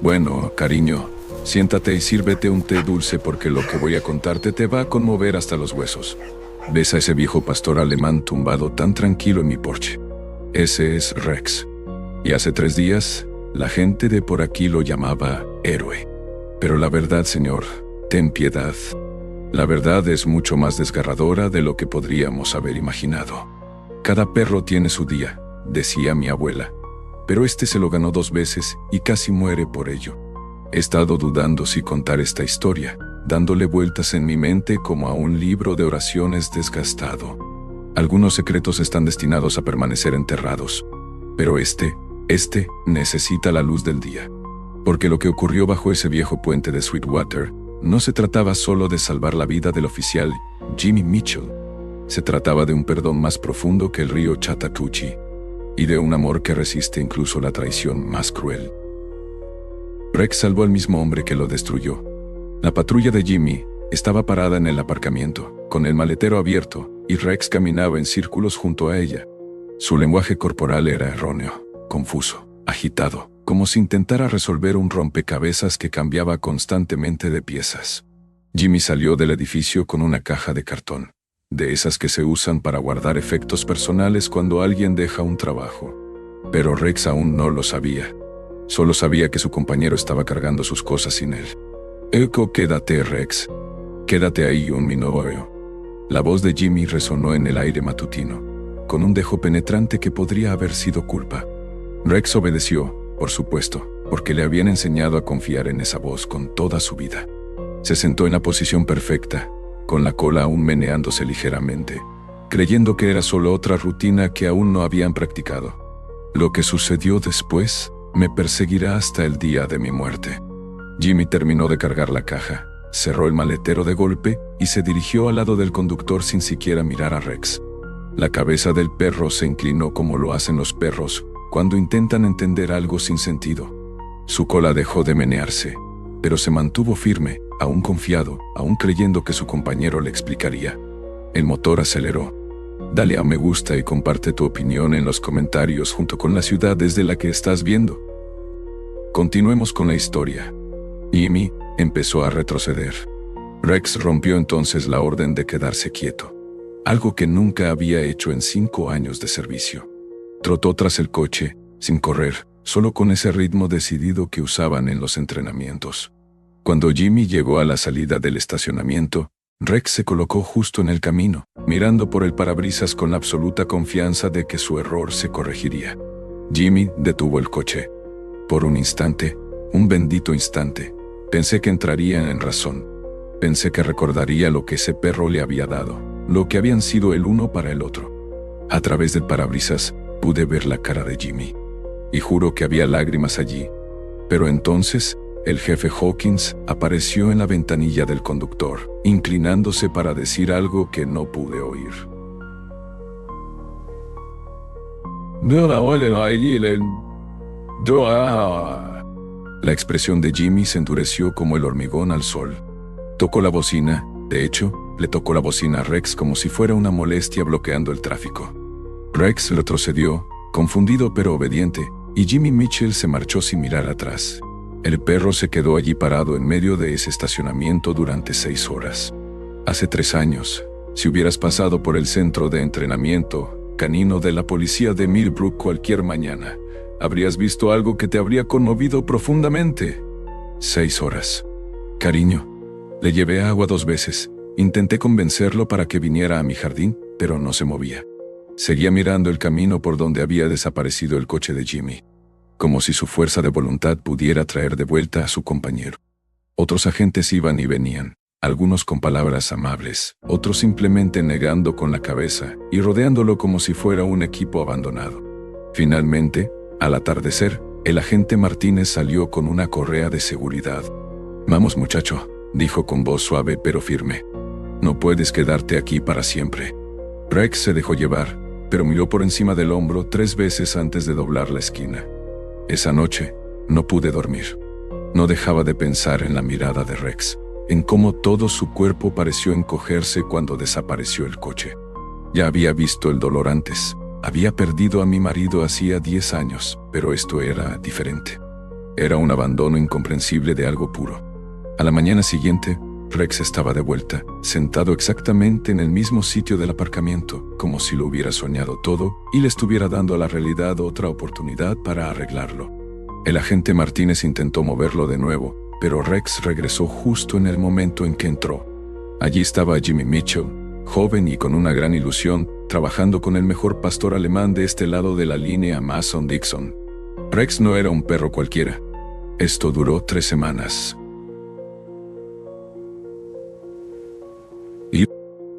Bueno, cariño, siéntate y sírvete un té dulce porque lo que voy a contarte te va a conmover hasta los huesos. ¿Ves a ese viejo pastor alemán tumbado tan tranquilo en mi porche? Ese es Rex. Y hace 3 días, la gente de por aquí lo llamaba héroe. Pero la verdad, señor, ten piedad. La verdad es mucho más desgarradora de lo que podríamos haber imaginado. Cada perro tiene su día, decía mi abuela. Pero este se lo ganó 2 veces y casi muere por ello. He estado dudando si contar esta historia, dándole vueltas en mi mente como a un libro de oraciones desgastado. Algunos secretos están destinados a permanecer enterrados, pero este necesita la luz del día. Porque lo que ocurrió bajo ese viejo puente de Sweetwater no se trataba solo de salvar la vida del oficial Jimmy Mitchell. Se trataba de un perdón más profundo que el río Chattahoochee y de un amor que resiste incluso la traición más cruel. Rex salvó al mismo hombre que lo destruyó. La patrulla de Jimmy estaba parada en el aparcamiento, con el maletero abierto, y Rex caminaba en círculos junto a ella. Su lenguaje corporal era erróneo, confuso, agitado, como si intentara resolver un rompecabezas que cambiaba constantemente de piezas. Jimmy salió del edificio con una caja de cartón, de esas que se usan para guardar efectos personales cuando alguien deja un trabajo. Pero Rex aún no lo sabía. Solo sabía que su compañero estaba cargando sus cosas sin él. Quédate, Rex. Quédate ahí un minuto. La voz de Jimmy resonó en el aire matutino, con un dejo penetrante que podría haber sido culpa. Rex obedeció, por supuesto, porque le habían enseñado a confiar en esa voz con toda su vida. Se sentó en la posición perfecta, con la cola aún meneándose ligeramente, creyendo que era solo otra rutina que aún no habían practicado. Lo que sucedió después me perseguirá hasta el día de mi muerte. Jimmy terminó de cargar la caja, cerró el maletero de golpe y se dirigió al lado del conductor sin siquiera mirar a Rex. La cabeza del perro se inclinó como lo hacen los perros cuando intentan entender algo sin sentido. Su cola dejó de menearse, pero se mantuvo firme, aún confiado, aún creyendo que su compañero le explicaría. El motor aceleró. Dale a me gusta y comparte tu opinión en los comentarios junto con la ciudad desde la que estás viendo. Continuemos con la historia. Jimmy empezó a retroceder. Rex rompió entonces la orden de quedarse quieto, algo que nunca había hecho en 5 años de servicio. Trotó tras el coche, sin correr, solo con ese ritmo decidido que usaban en los entrenamientos. Cuando Jimmy llegó a la salida del estacionamiento, Rex se colocó justo en el camino, mirando por el parabrisas con la absoluta confianza de que su error se corregiría. Jimmy detuvo el coche. Por un instante, un bendito instante, pensé que entraría en razón. Pensé que recordaría lo que ese perro le había dado, lo que habían sido el uno para el otro. A través del parabrisas, pude ver la cara de Jimmy. Y juro que había lágrimas allí. Pero entonces, el jefe Hawkins apareció en la ventanilla del conductor, inclinándose para decir algo que no pude oír. La expresión de Jimmy se endureció como el hormigón al sol. Tocó la bocina, de hecho, le tocó la bocina a Rex como si fuera una molestia bloqueando el tráfico. Rex retrocedió, confundido pero obediente, y Jimmy Mitchell se marchó sin mirar atrás. El perro se quedó allí parado en medio de ese estacionamiento durante 6 horas. Hace 3 años, si hubieras pasado por el centro de entrenamiento canino de la policía de Millbrook cualquier mañana, habrías visto algo que te habría conmovido profundamente. 6 horas. Cariño, le llevé agua 2 veces. Intenté convencerlo para que viniera a mi jardín, pero no se movía. Seguía mirando el camino por donde había desaparecido el coche de Jimmy, como si su fuerza de voluntad pudiera traer de vuelta a su compañero. Otros agentes iban y venían, algunos con palabras amables, otros simplemente negando con la cabeza y rodeándolo como si fuera un equipo abandonado. Finalmente, al atardecer, el agente Martínez salió con una correa de seguridad. «Vamos, muchacho», dijo con voz suave pero firme. «No puedes quedarte aquí para siempre». Rex se dejó llevar, pero miró por encima del hombro 3 veces antes de doblar la esquina. Esa noche, no pude dormir. No dejaba de pensar en la mirada de Rex, en cómo todo su cuerpo pareció encogerse cuando desapareció el coche. Ya había visto el dolor antes. Había perdido a mi marido hacía 10 años, pero esto era diferente. Era un abandono incomprensible de algo puro. A la mañana siguiente, Rex estaba de vuelta, sentado exactamente en el mismo sitio del aparcamiento, como si lo hubiera soñado todo y le estuviera dando a la realidad otra oportunidad para arreglarlo. El agente Martínez intentó moverlo de nuevo, pero Rex regresó justo en el momento en que entró. Allí estaba Jimmy Mitchell, joven y con una gran ilusión, trabajando con el mejor pastor alemán de este lado de la línea Mason-Dixon. Rex no era un perro cualquiera. Esto duró 3 semanas.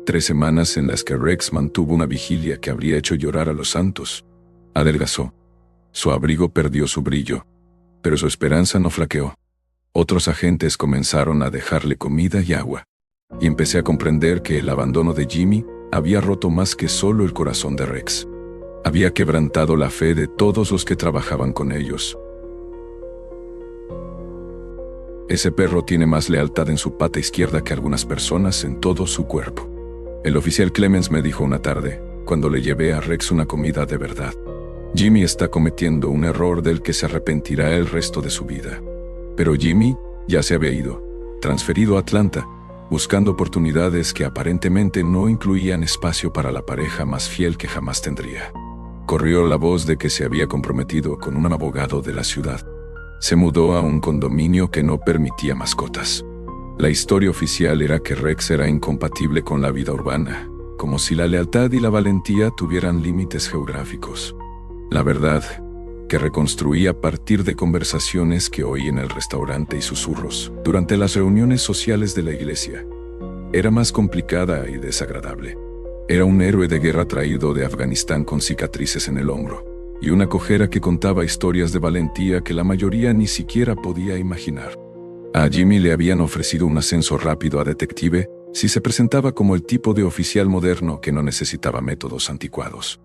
3 semanas en las que Rex mantuvo una vigilia que habría hecho llorar a los santos. Adelgazó. Su abrigo perdió su brillo, pero su esperanza no flaqueó. Otros agentes comenzaron a dejarle comida y agua, y empecé a comprender que el abandono de Jimmy había roto más que solo el corazón de Rex. Había quebrantado la fe de todos los que trabajaban con ellos. Ese perro tiene más lealtad en su pata izquierda que algunas personas en todo su cuerpo. El oficial Clemens me dijo una tarde, cuando le llevé a Rex una comida de verdad. Jimmy está cometiendo un error del que se arrepentirá el resto de su vida. Pero Jimmy ya se había ido, transferido a Atlanta, buscando oportunidades que aparentemente no incluían espacio para la pareja más fiel que jamás tendría. Corrió la voz de que se había comprometido con un abogado de la ciudad. Se mudó a un condominio que no permitía mascotas. La historia oficial era que Rex era incompatible con la vida urbana, como si la lealtad y la valentía tuvieran límites geográficos. La verdad, que reconstruí a partir de conversaciones que oí en el restaurante y susurros durante las reuniones sociales de la iglesia, era más complicada y desagradable. Era un héroe de guerra traído de Afganistán con cicatrices en el hombro y una cojera que contaba historias de valentía que la mayoría ni siquiera podía imaginar. A Jimmy le habían ofrecido un ascenso rápido a detective si se presentaba como el tipo de oficial moderno que no necesitaba métodos anticuados.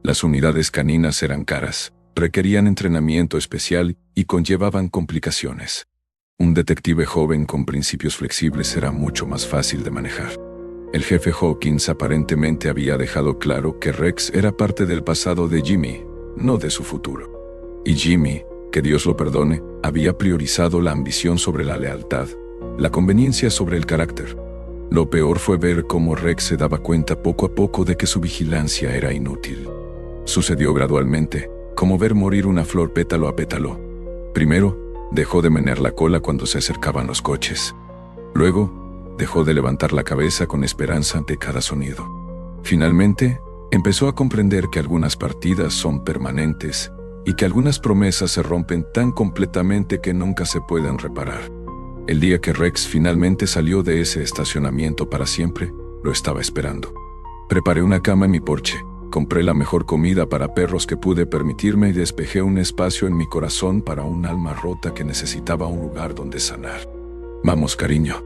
Las unidades caninas eran caras, requerían entrenamiento especial y conllevaban complicaciones. Un detective joven con principios flexibles era mucho más fácil de manejar. El jefe Hawkins aparentemente había dejado claro que Rex era parte del pasado de Jimmy, no de su futuro. Y Jimmy, que Dios lo perdone, había priorizado la ambición sobre la lealtad, la conveniencia sobre el carácter. Lo peor fue ver cómo Rex se daba cuenta poco a poco de que su vigilancia era inútil. Sucedió gradualmente, como ver morir una flor pétalo a pétalo. Primero, dejó de menear la cola cuando se acercaban los coches. Luego, dejó de levantar la cabeza con esperanza ante cada sonido. Finalmente, empezó a comprender que algunas partidas son permanentes y que algunas promesas se rompen tan completamente que nunca se pueden reparar. El día que Rex finalmente salió de ese estacionamiento para siempre, lo estaba esperando. Preparé una cama en mi porche, compré la mejor comida para perros que pude permitirme y despejé un espacio en mi corazón para un alma rota que necesitaba un lugar donde sanar. «Vamos, cariño»,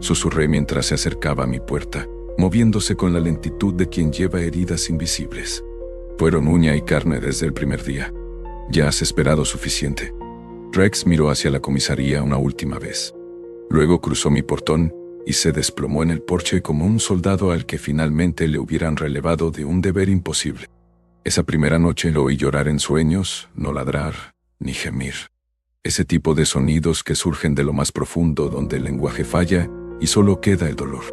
susurré mientras se acercaba a mi puerta, moviéndose con la lentitud de quien lleva heridas invisibles. Fueron uña y carne desde el primer día. «Ya has esperado suficiente». Rex miró hacia la comisaría una última vez. Luego cruzó mi portón y se desplomó en el porche como un soldado al que finalmente le hubieran relevado de un deber imposible. Esa primera noche lo oí llorar en sueños, no ladrar, ni gemir. Ese tipo de sonidos que surgen de lo más profundo donde el lenguaje falla y solo queda el dolor.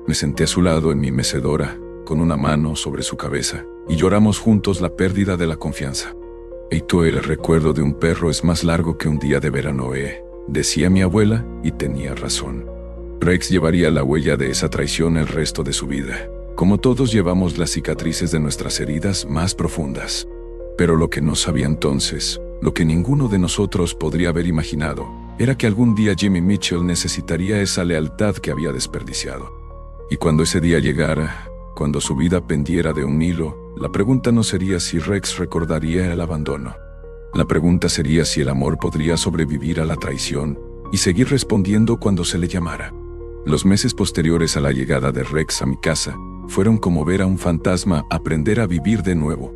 Me senté a su lado en mi mecedora, con una mano sobre su cabeza, y lloramos juntos la pérdida de la confianza. «Y tú, el recuerdo de un perro es más largo que un día de verano, decía mi abuela, y tenía razón. Rex llevaría la huella de esa traición el resto de su vida, como todos llevamos las cicatrices de nuestras heridas más profundas. Pero lo que no sabía entonces, lo que ninguno de nosotros podría haber imaginado, era que algún día Jimmy Mitchell necesitaría esa lealtad que había desperdiciado. Y cuando ese día llegara, cuando su vida pendiera de un hilo, la pregunta no sería si Rex recordaría el abandono. La pregunta sería si el amor podría sobrevivir a la traición y seguir respondiendo cuando se le llamara. Los meses posteriores a la llegada de Rex a mi casa fueron como ver a un fantasma aprender a vivir de nuevo.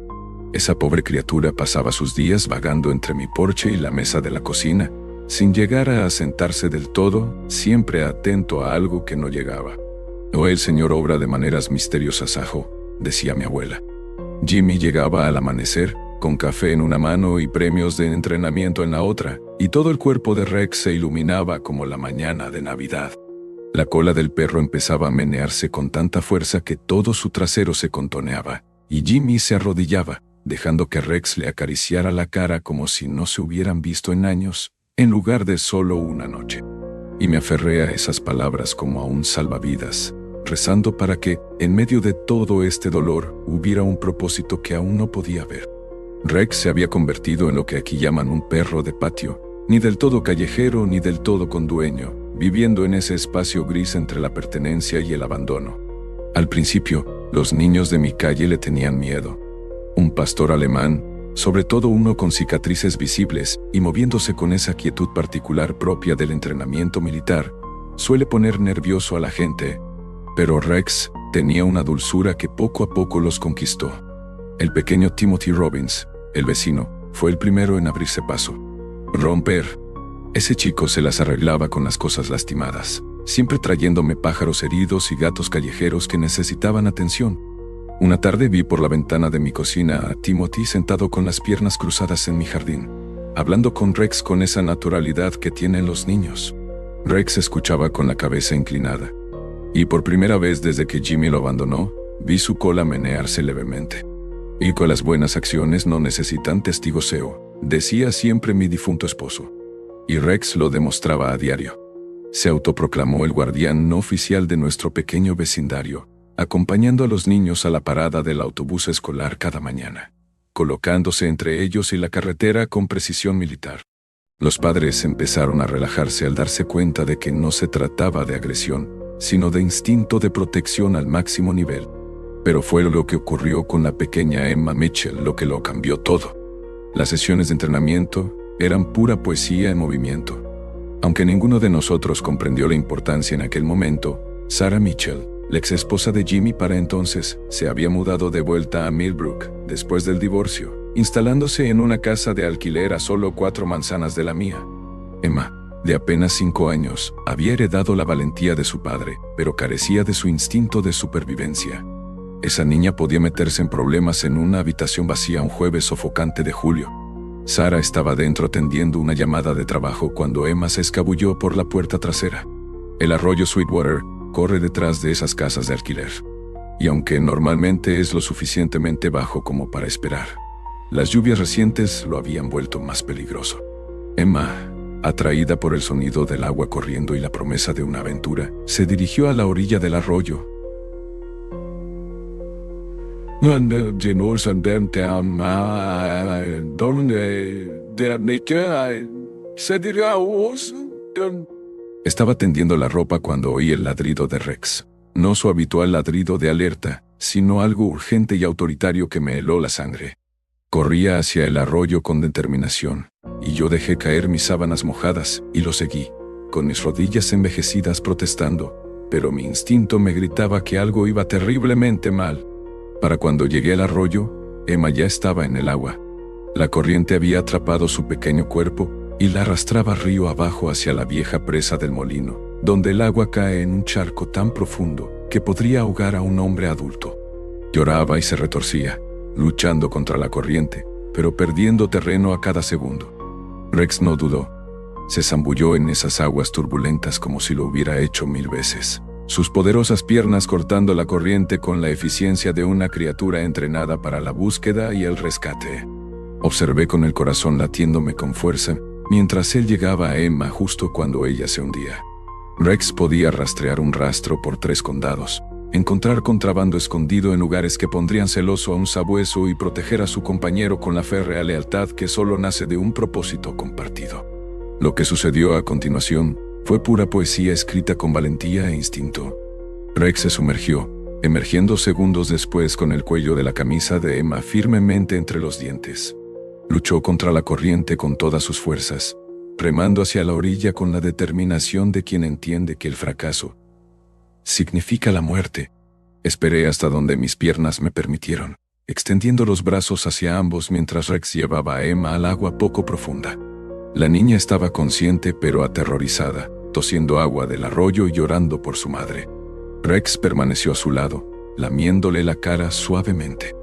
Esa pobre criatura pasaba sus días vagando entre mi porche y la mesa de la cocina, sin llegar a asentarse del todo, siempre atento a algo que no llegaba. «Oh, el Señor obra de maneras misteriosas, ajo», decía mi abuela. Jimmy llegaba al amanecer, con café en una mano y premios de entrenamiento en la otra, y todo el cuerpo de Rex se iluminaba como la mañana de Navidad. La cola del perro empezaba a menearse con tanta fuerza que todo su trasero se contoneaba, y Jimmy se arrodillaba, dejando que Rex le acariciara la cara como si no se hubieran visto en años, en lugar de solo una noche. Y me aferré a esas palabras como a un salvavidas, rezando para que, en medio de todo este dolor, hubiera un propósito que aún no podía ver. Rex se había convertido en lo que aquí llaman un perro de patio, ni del todo callejero ni del todo con dueño, viviendo en ese espacio gris entre la pertenencia y el abandono. Al principio, los niños de mi calle le tenían miedo. Un pastor alemán, sobre todo uno con cicatrices visibles y moviéndose con esa quietud particular propia del entrenamiento militar, suele poner nervioso a la gente, pero Rex tenía una dulzura que poco a poco los conquistó. El pequeño Timothy Robbins, el vecino, fue el primero en abrirse paso. Romper. Ese chico se las arreglaba con las cosas lastimadas, siempre trayéndome pájaros heridos y gatos callejeros que necesitaban atención. Una tarde vi por la ventana de mi cocina a Timothy sentado con las piernas cruzadas en mi jardín, hablando con Rex con esa naturalidad que tienen los niños. Rex escuchaba con la cabeza inclinada, y por primera vez desde que Jimmy lo abandonó, vi su cola menearse levemente. Y con las buenas acciones no necesitan testigoseo, decía siempre mi difunto esposo. Y Rex lo demostraba a diario. Se autoproclamó el guardián no oficial de nuestro pequeño vecindario, acompañando a los niños a la parada del autobús escolar cada mañana, colocándose entre ellos y la carretera con precisión militar. Los padres empezaron a relajarse al darse cuenta de que no se trataba de agresión, sino de instinto de protección al máximo nivel. Pero fue lo que ocurrió con la pequeña Emma Mitchell lo que lo cambió todo. Las sesiones de entrenamiento eran pura poesía en movimiento. Aunque ninguno de nosotros comprendió la importancia en aquel momento, Sarah Mitchell, la ex esposa de Jimmy para entonces, se había mudado de vuelta a Millbrook después del divorcio, instalándose en una casa de alquiler a solo 4 manzanas de la mía. Emma, de apenas 5 años, había heredado la valentía de su padre, pero carecía de su instinto de supervivencia. Esa niña podía meterse en problemas en una habitación vacía un jueves sofocante de julio. Sarah estaba dentro atendiendo una llamada de trabajo cuando Emma se escabulló por la puerta trasera. El arroyo Sweetwater corre detrás de esas casas de alquiler. Y aunque normalmente es lo suficientemente bajo como para esperar, las lluvias recientes lo habían vuelto más peligroso. Emma, atraída por el sonido del agua corriendo y la promesa de una aventura, se dirigió a la orilla del arroyo. Estaba tendiendo la ropa cuando oí el ladrido de Rex. No su habitual ladrido de alerta, sino algo urgente y autoritario que me heló la sangre. Corría hacia el arroyo con determinación, y yo dejé caer mis sábanas mojadas y lo seguí, con mis rodillas envejecidas protestando, pero mi instinto me gritaba que algo iba terriblemente mal. Para cuando llegué al arroyo, Emma ya estaba en el agua. La corriente había atrapado su pequeño cuerpo y la arrastraba río abajo hacia la vieja presa del molino, donde el agua cae en un charco tan profundo que podría ahogar a un hombre adulto. Lloraba y se retorcía, luchando contra la corriente, pero perdiendo terreno a cada segundo. Rex no dudó. Se zambulló en esas aguas turbulentas como si lo hubiera hecho 1000 veces, sus poderosas piernas cortando la corriente con la eficiencia de una criatura entrenada para la búsqueda y el rescate. Observé con el corazón latiéndome con fuerza, mientras él llegaba a Emma justo cuando ella se hundía. Rex podía rastrear un rastro por 3 condados, encontrar contrabando escondido en lugares que pondrían celoso a un sabueso y proteger a su compañero con la férrea lealtad que solo nace de un propósito compartido. Lo que sucedió a continuación fue pura poesía escrita con valentía e instinto. Rex se sumergió, emergiendo segundos después con el cuello de la camisa de Emma firmemente entre los dientes. Luchó contra la corriente con todas sus fuerzas, remando hacia la orilla con la determinación de quien entiende que el fracaso significa la muerte. Esperé hasta donde mis piernas me permitieron, extendiendo los brazos hacia ambos mientras Rex llevaba a Emma al agua poco profunda. La niña estaba consciente pero aterrorizada, tosiendo agua del arroyo y llorando por su madre. Rex permaneció a su lado, lamiéndole la cara suavemente.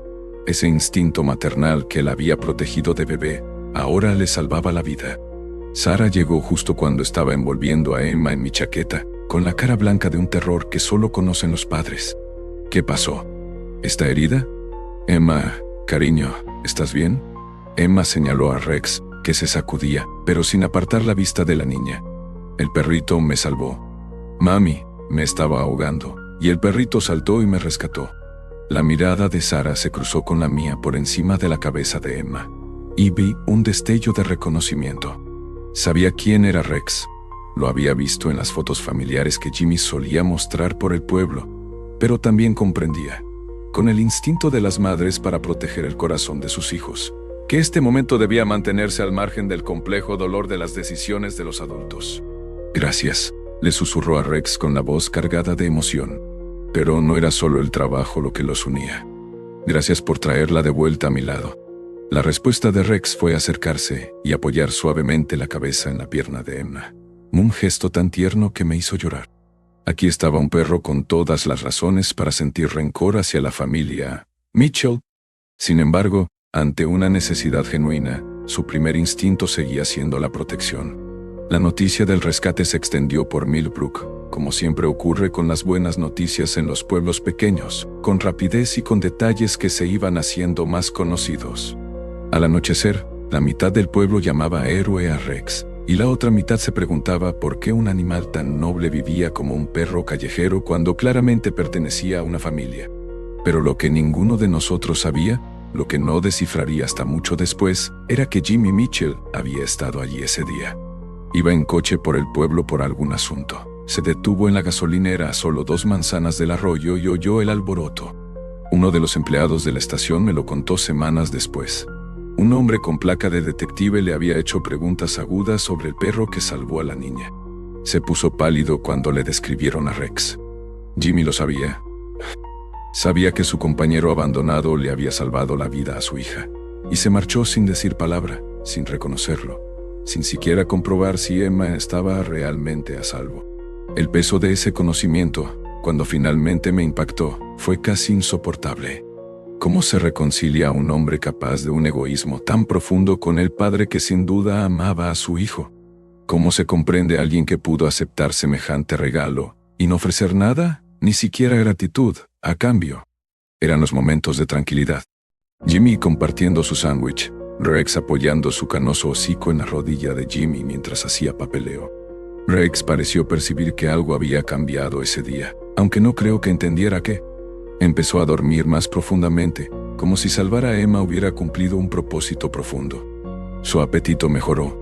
Ese instinto maternal que la había protegido de bebé, ahora le salvaba la vida. Sara llegó justo cuando estaba envolviendo a Emma en mi chaqueta, con la cara blanca de un terror que solo conocen los padres. ¿Qué pasó? ¿Está herida? Emma, cariño, ¿estás bien? Emma señaló a Rex, que se sacudía, pero sin apartar la vista de la niña. El perrito me salvó. Mami, me estaba ahogando, y el perrito saltó y me rescató. La mirada de Sara se cruzó con la mía por encima de la cabeza de Emma, y vi un destello de reconocimiento. Sabía quién era Rex. Lo había visto en las fotos familiares que Jimmy solía mostrar por el pueblo, pero también comprendía, con el instinto de las madres para proteger el corazón de sus hijos, que este momento debía mantenerse al margen del complejo dolor de las decisiones de los adultos. Gracias, le susurró a Rex con la voz cargada de emoción. Pero no era solo el trabajo lo que los unía. Gracias por traerla de vuelta a mi lado. La respuesta de Rex fue acercarse y apoyar suavemente la cabeza en la pierna de Emma. Un gesto tan tierno que me hizo llorar. Aquí estaba un perro con todas las razones para sentir rencor hacia la familia Mitchell. Sin embargo, ante una necesidad genuina, su primer instinto seguía siendo la protección. La noticia del rescate se extendió por Millbrook, como siempre ocurre con las buenas noticias en los pueblos pequeños, con rapidez y con detalles que se iban haciendo más conocidos. Al anochecer, la mitad del pueblo llamaba héroe a Rex, y la otra mitad se preguntaba por qué un animal tan noble vivía como un perro callejero cuando claramente pertenecía a una familia. Pero lo que ninguno de nosotros sabía, lo que no descifraría hasta mucho después, era que Jimmy Mitchell había estado allí ese día. Iba en coche por el pueblo por algún asunto. Se detuvo en la gasolinera a solo 2 manzanas del arroyo y oyó el alboroto. Uno de los empleados de la estación me lo contó semanas después. Un hombre con placa de detective le había hecho preguntas agudas sobre el perro que salvó a la niña. Se puso pálido cuando le describieron a Rex. Jimmy lo sabía. Sabía que su compañero abandonado le había salvado la vida a su hija, y se marchó sin decir palabra, sin reconocerlo, sin siquiera comprobar si Emma estaba realmente a salvo. El peso de ese conocimiento, cuando finalmente me impactó, fue casi insoportable. ¿Cómo se reconcilia a un hombre capaz de un egoísmo tan profundo con el padre que sin duda amaba a su hijo? ¿Cómo se comprende a alguien que pudo aceptar semejante regalo y no ofrecer nada, ni siquiera gratitud, a cambio? Eran los momentos de tranquilidad. Jimmy compartiendo su sándwich, Rex apoyando su canoso hocico en la rodilla de Jimmy mientras hacía papeleo. Rex pareció percibir que algo había cambiado ese día, aunque no creo que entendiera qué. Empezó a dormir más profundamente, como si salvar a Emma hubiera cumplido un propósito profundo. Su apetito mejoró.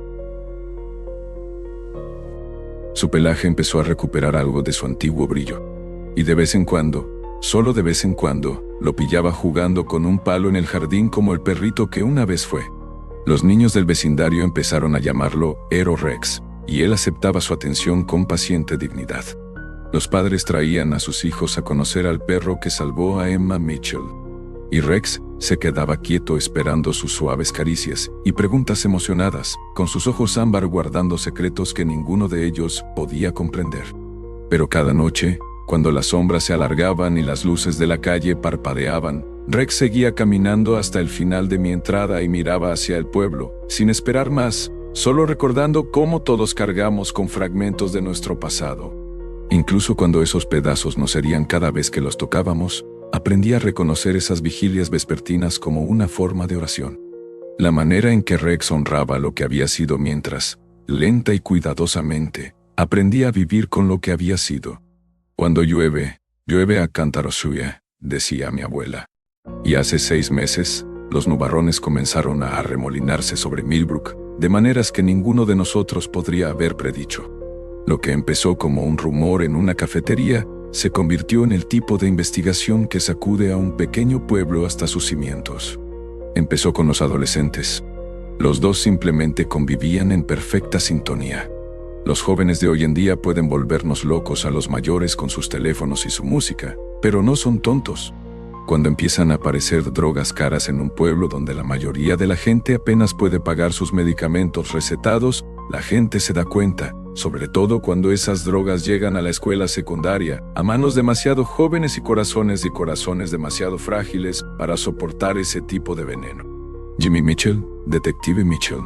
Su pelaje empezó a recuperar algo de su antiguo brillo. Y de vez en cuando, solo de vez en cuando, lo pillaba jugando con un palo en el jardín como el perrito que una vez fue. Los niños del vecindario empezaron a llamarlo Hero Rex, y él aceptaba su atención con paciente dignidad. Los padres traían a sus hijos a conocer al perro que salvó a Emma Mitchell. Y Rex se quedaba quieto esperando sus suaves caricias y preguntas emocionadas, con sus ojos ámbar guardando secretos que ninguno de ellos podía comprender. Pero cada noche, cuando las sombras se alargaban y las luces de la calle parpadeaban, Rex seguía caminando hasta el final de mi entrada y miraba hacia el pueblo, sin esperar más, solo recordando cómo todos cargamos con fragmentos de nuestro pasado. Incluso cuando esos pedazos nos herían cada vez que los tocábamos, aprendí a reconocer esas vigilias vespertinas como una forma de oración. La manera en que Rex honraba lo que había sido mientras, lenta y cuidadosamente, aprendí a vivir con lo que había sido. Cuando llueve, llueve a cántaros suya, decía mi abuela. Y hace 6 meses, los nubarrones comenzaron a arremolinarse sobre Millbrook, de maneras que ninguno de nosotros podría haber predicho. Lo que empezó como un rumor en una cafetería, se convirtió en el tipo de investigación que sacude a un pequeño pueblo hasta sus cimientos. Empezó con los adolescentes. Los dos simplemente convivían en perfecta sintonía. Los jóvenes de hoy en día pueden volvernos locos a los mayores con sus teléfonos y su música, pero no son tontos. Cuando empiezan a aparecer drogas caras en un pueblo donde la mayoría de la gente apenas puede pagar sus medicamentos recetados, la gente se da cuenta, sobre todo cuando esas drogas llegan a la escuela secundaria, a manos demasiado jóvenes y corazones demasiado frágiles para soportar ese tipo de veneno. Jimmy Mitchell, detective Mitchell.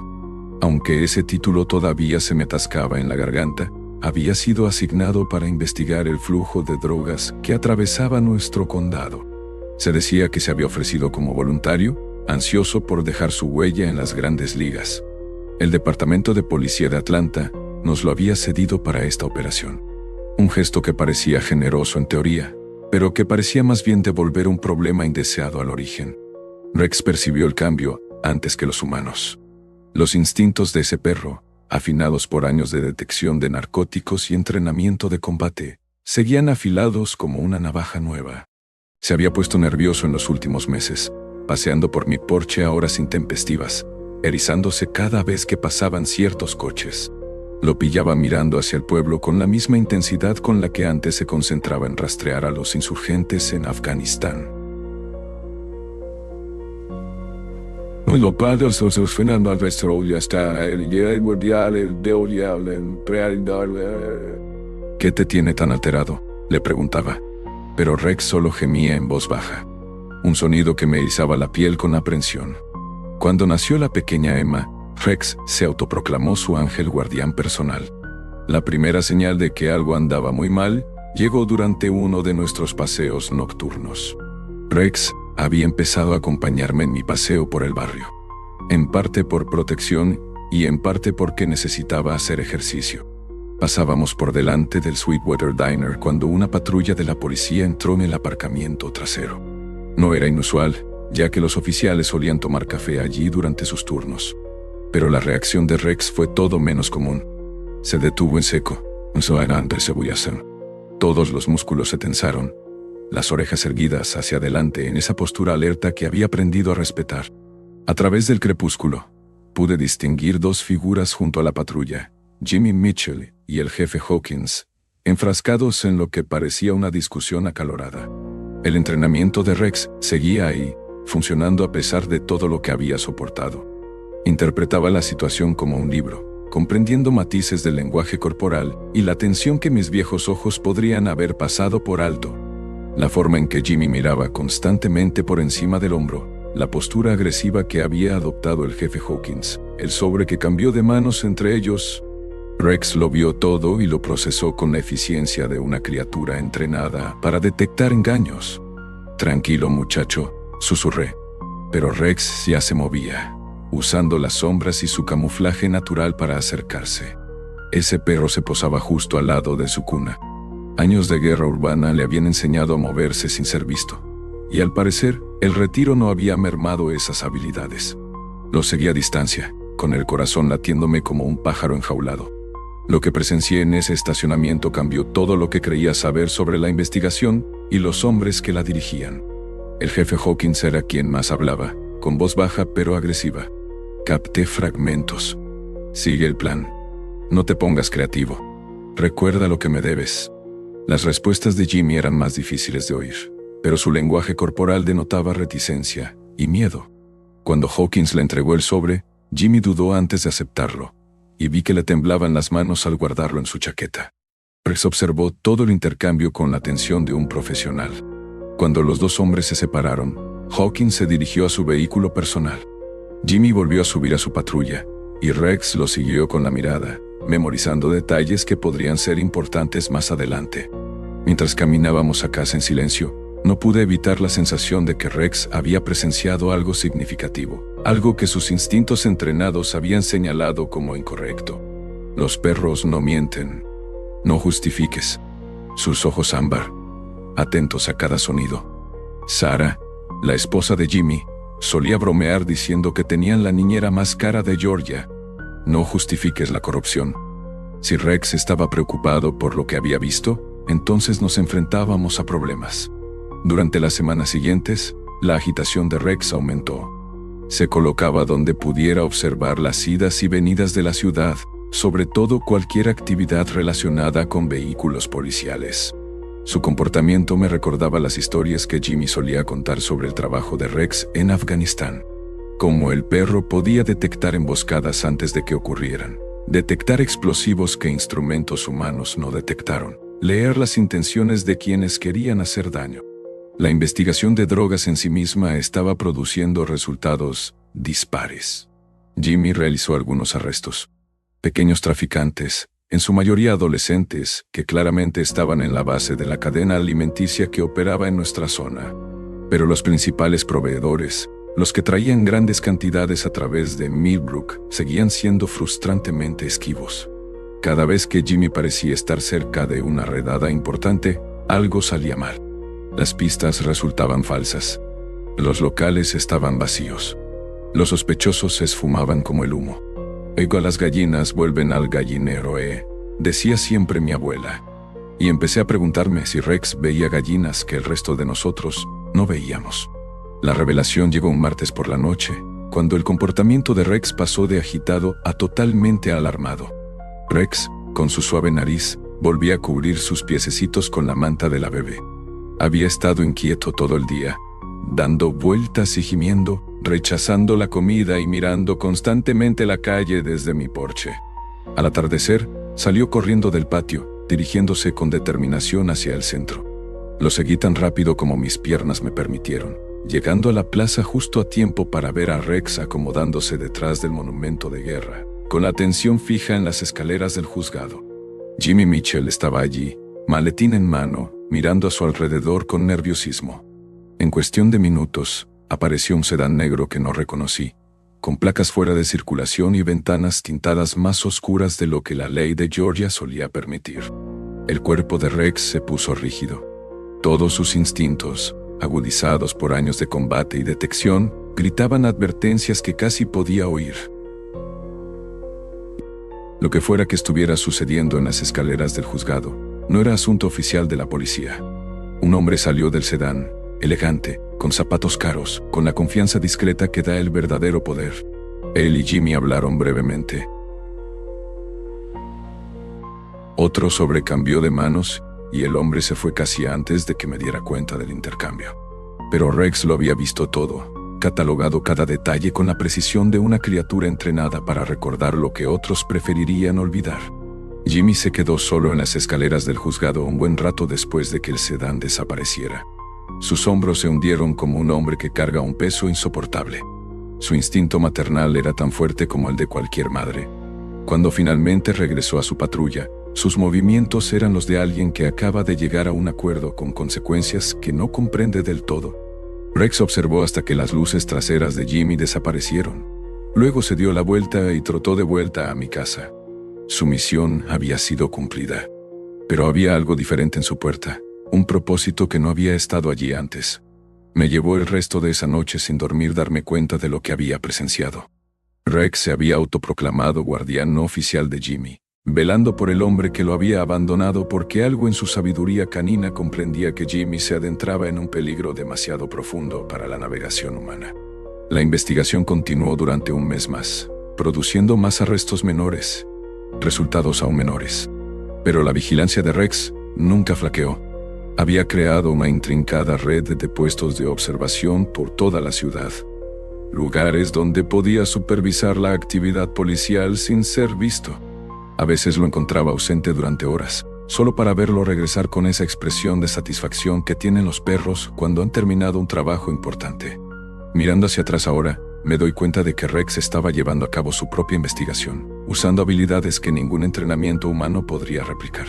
Aunque ese título todavía se me atascaba en la garganta, había sido asignado para investigar el flujo de drogas que atravesaba nuestro condado. Se decía que se había ofrecido como voluntario, ansioso por dejar su huella en las grandes ligas. El Departamento de Policía de Atlanta nos lo había cedido para esta operación. Un gesto que parecía generoso en teoría, pero que parecía más bien devolver un problema indeseado al origen. Rex percibió el cambio antes que los humanos. Los instintos de ese perro, afinados por años de detección de narcóticos y entrenamiento de combate, seguían afilados como una navaja nueva. Se había puesto nervioso en los últimos meses, paseando por mi porche a horas intempestivas, erizándose cada vez que pasaban ciertos coches. Lo pillaba mirando hacia el pueblo con la misma intensidad con la que antes se concentraba en rastrear a los insurgentes en Afganistán. Los padres los Fernando Alvestro ya está el mundial, el mundial, el prealdar. ¿Qué te tiene tan alterado?, le preguntaba. Pero Rex solo gemía en voz baja, un sonido que me erizaba la piel con aprensión. Cuando nació la pequeña Emma, Rex se autoproclamó su ángel guardián personal. La primera señal de que algo andaba muy mal llegó durante uno de nuestros paseos nocturnos. Rex había empezado a acompañarme en mi paseo por el barrio, en parte por protección y en parte porque necesitaba hacer ejercicio. Pasábamos por delante del Sweetwater Diner cuando una patrulla de la policía entró en el aparcamiento trasero. No era inusual, ya que los oficiales solían tomar café allí durante sus turnos. Pero la reacción de Rex fue todo menos común. Se detuvo en seco. Todos los músculos se tensaron, las orejas erguidas hacia adelante en esa postura alerta que había aprendido a respetar. A través del crepúsculo, pude distinguir dos figuras junto a la patrulla, Jimmy Mitchell y el jefe Hawkins, enfrascados en lo que parecía una discusión acalorada. El entrenamiento de Rex seguía ahí, funcionando a pesar de todo lo que había soportado. Interpretaba la situación como un libro, comprendiendo matices del lenguaje corporal y la tensión que mis viejos ojos podrían haber pasado por alto. La forma en que Jimmy miraba constantemente por encima del hombro, la postura agresiva que había adoptado el jefe Hawkins, el sobre que cambió de manos entre ellos. Rex lo vio todo y lo procesó con la eficiencia de una criatura entrenada para detectar engaños. «Tranquilo, muchacho», susurré. Pero Rex ya se movía, usando las sombras y su camuflaje natural para acercarse. Ese perro se posaba justo al lado de su cuna. Años de guerra urbana le habían enseñado a moverse sin ser visto, y al parecer, el retiro no había mermado esas habilidades. Lo seguí a distancia, con el corazón latiéndome como un pájaro enjaulado. Lo que presencié en ese estacionamiento cambió todo lo que creía saber sobre la investigación y los hombres que la dirigían. El jefe Hawkins era quien más hablaba, con voz baja pero agresiva. Capté fragmentos. Sigue el plan. No te pongas creativo. Recuerda lo que me debes. Las respuestas de Jimmy eran más difíciles de oír, pero su lenguaje corporal denotaba reticencia y miedo. Cuando Hawkins le entregó el sobre, Jimmy dudó antes de aceptarlo, y vi que le temblaban las manos al guardarlo en su chaqueta. Rex observó todo el intercambio con la atención de un profesional. Cuando los dos hombres se separaron, Hawkins se dirigió a su vehículo personal. Jimmy volvió a subir a su patrulla, y Rex lo siguió con la mirada, memorizando detalles que podrían ser importantes más adelante. Mientras caminábamos a casa en silencio, no pude evitar la sensación de que Rex había presenciado algo significativo, algo que sus instintos entrenados habían señalado como incorrecto. Los perros no mienten. No justifiques. Sus ojos ámbar, atentos a cada sonido. Sarah, la esposa de Jimmy, solía bromear diciendo que tenían la niñera más cara de Georgia. No justifiques la corrupción. Si Rex estaba preocupado por lo que había visto, entonces nos enfrentábamos a problemas. Durante las semanas siguientes, la agitación de Rex aumentó. Se colocaba donde pudiera observar las idas y venidas de la ciudad, sobre todo cualquier actividad relacionada con vehículos policiales. Su comportamiento me recordaba las historias que Jimmy solía contar sobre el trabajo de Rex en Afganistán. Cómo el perro podía detectar emboscadas antes de que ocurrieran, detectar explosivos que instrumentos humanos no detectaron, leer las intenciones de quienes querían hacer daño. La investigación de drogas en sí misma estaba produciendo resultados dispares. Jimmy realizó algunos arrestos. Pequeños traficantes, en su mayoría adolescentes, que claramente estaban en la base de la cadena alimenticia que operaba en nuestra zona. Pero los principales proveedores, los que traían grandes cantidades a través de Millbrook, seguían siendo frustrantemente esquivos. Cada vez que Jimmy parecía estar cerca de una redada importante, algo salía mal. Las pistas resultaban falsas. Los locales estaban vacíos. Los sospechosos se esfumaban como el humo. Oigo a las gallinas vuelven al gallinero, decía siempre mi abuela. Y empecé a preguntarme si Rex veía gallinas que el resto de nosotros no veíamos. La revelación llegó un martes por la noche, cuando el comportamiento de Rex pasó de agitado a totalmente alarmado. Rex, con su suave nariz, volvía a cubrir sus piececitos con la manta de la bebé. Había estado inquieto todo el día, dando vueltas y gimiendo, rechazando la comida y mirando constantemente la calle desde mi porche. Al atardecer, salió corriendo del patio, dirigiéndose con determinación hacia el centro. Lo seguí tan rápido como mis piernas me permitieron, llegando a la plaza justo a tiempo para ver a Rex acomodándose detrás del monumento de guerra, con la atención fija en las escaleras del juzgado. Jimmy Mitchell estaba allí, maletín en mano, mirando a su alrededor con nerviosismo. En cuestión de minutos, apareció un sedán negro que no reconocí, con placas fuera de circulación y ventanas tintadas más oscuras de lo que la ley de Georgia solía permitir. El cuerpo de Rex se puso rígido. Todos sus instintos, agudizados por años de combate y detección, gritaban advertencias que casi podía oír. Lo que fuera que estuviera sucediendo en las escaleras del juzgado, no era asunto oficial de la policía. Un hombre salió del sedán, elegante, con zapatos caros, con la confianza discreta que da el verdadero poder. Él y Jimmy hablaron brevemente. Otro sobrecambió de manos, y el hombre se fue casi antes de que me diera cuenta del intercambio. Pero Rex lo había visto todo, catalogado cada detalle con la precisión de una criatura entrenada para recordar lo que otros preferirían olvidar. Jimmy se quedó solo en las escaleras del juzgado un buen rato después de que el sedán desapareciera. Sus hombros se hundieron como un hombre que carga un peso insoportable. Su instinto maternal era tan fuerte como el de cualquier madre. Cuando finalmente regresó a su patrulla, sus movimientos eran los de alguien que acaba de llegar a un acuerdo con consecuencias que no comprende del todo. Rex observó hasta que las luces traseras de Jimmy desaparecieron. Luego se dio la vuelta y trotó de vuelta a mi casa. Su misión había sido cumplida. Pero había algo diferente en su puerta, un propósito que no había estado allí antes. Me llevó el resto de esa noche sin dormir darme cuenta de lo que había presenciado. Rex se había autoproclamado guardián no oficial de Jimmy, velando por el hombre que lo había abandonado porque algo en su sabiduría canina comprendía que Jimmy se adentraba en un peligro demasiado profundo para la navegación humana. La investigación continuó durante un mes más, produciendo más arrestos menores, resultados aún menores. Pero la vigilancia de Rex nunca flaqueó. Había creado una intrincada red de puestos de observación por toda la ciudad, lugares donde podía supervisar la actividad policial sin ser visto. A veces lo encontraba ausente durante horas, solo para verlo regresar con esa expresión de satisfacción que tienen los perros cuando han terminado un trabajo importante. Mirando hacia atrás ahora, me doy cuenta de que Rex estaba llevando a cabo su propia investigación, usando habilidades que ningún entrenamiento humano podría replicar.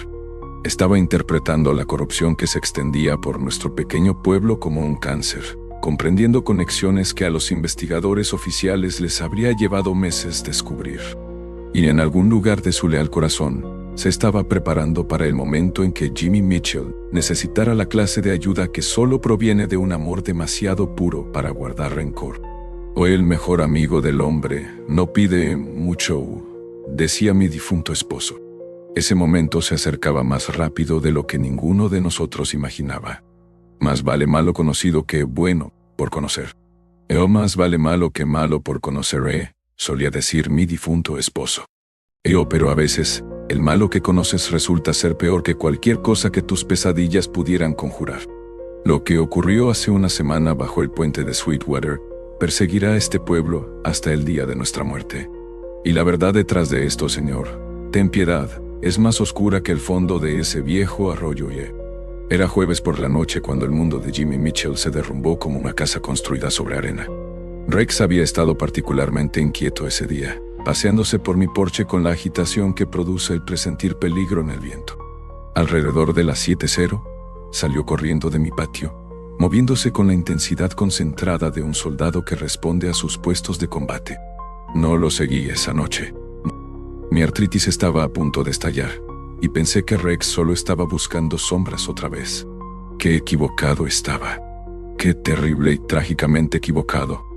Estaba interpretando la corrupción que se extendía por nuestro pequeño pueblo como un cáncer, comprendiendo conexiones que a los investigadores oficiales les habría llevado meses descubrir. Y en algún lugar de su leal corazón, se estaba preparando para el momento en que Jimmy Mitchell necesitara la clase de ayuda que solo proviene de un amor demasiado puro para guardar rencor. O el mejor amigo del hombre no pide mucho, decía mi difunto esposo. Ese momento se acercaba más rápido de lo que ninguno de nosotros imaginaba. Más vale malo conocido que bueno por conocer. O más vale malo que malo por conocer, solía decir mi difunto esposo. Pero a veces, el malo que conoces resulta ser peor que cualquier cosa que tus pesadillas pudieran conjurar. Lo que ocurrió hace una semana bajo el puente de Sweetwater perseguirá a este pueblo hasta el día de nuestra muerte. Y la verdad detrás de esto, Señor, ten piedad, es más oscura que el fondo de ese viejo arroyo. Era jueves por la noche cuando el mundo de Jimmy Mitchell se derrumbó como una casa construida sobre arena. Rex había estado particularmente inquieto ese día, paseándose por mi porche con la agitación que produce el presentir peligro en el viento. Alrededor de las 7:00, salió corriendo de mi patio, moviéndose con la intensidad concentrada de un soldado que responde a sus puestos de combate. No lo seguí esa noche. Mi artritis estaba a punto de estallar, y pensé que Rex solo estaba buscando sombras otra vez. Qué equivocado estaba. Qué terrible y trágicamente equivocado.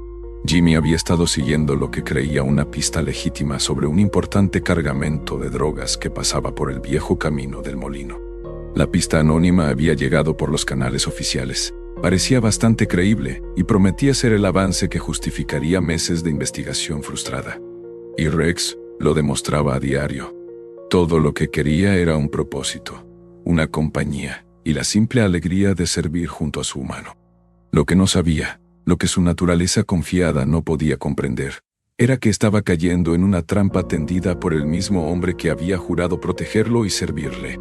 Jimmy había estado siguiendo lo que creía una pista legítima sobre un importante cargamento de drogas que pasaba por el viejo camino del molino. La pista anónima había llegado por los canales oficiales. Parecía bastante creíble y prometía ser el avance que justificaría meses de investigación frustrada. Y Rex lo demostraba a diario. Todo lo que quería era un propósito, una compañía y la simple alegría de servir junto a su humano. Lo que no sabía, lo que su naturaleza confiada no podía comprender, era que estaba cayendo en una trampa tendida por el mismo hombre que había jurado protegerlo y servirle.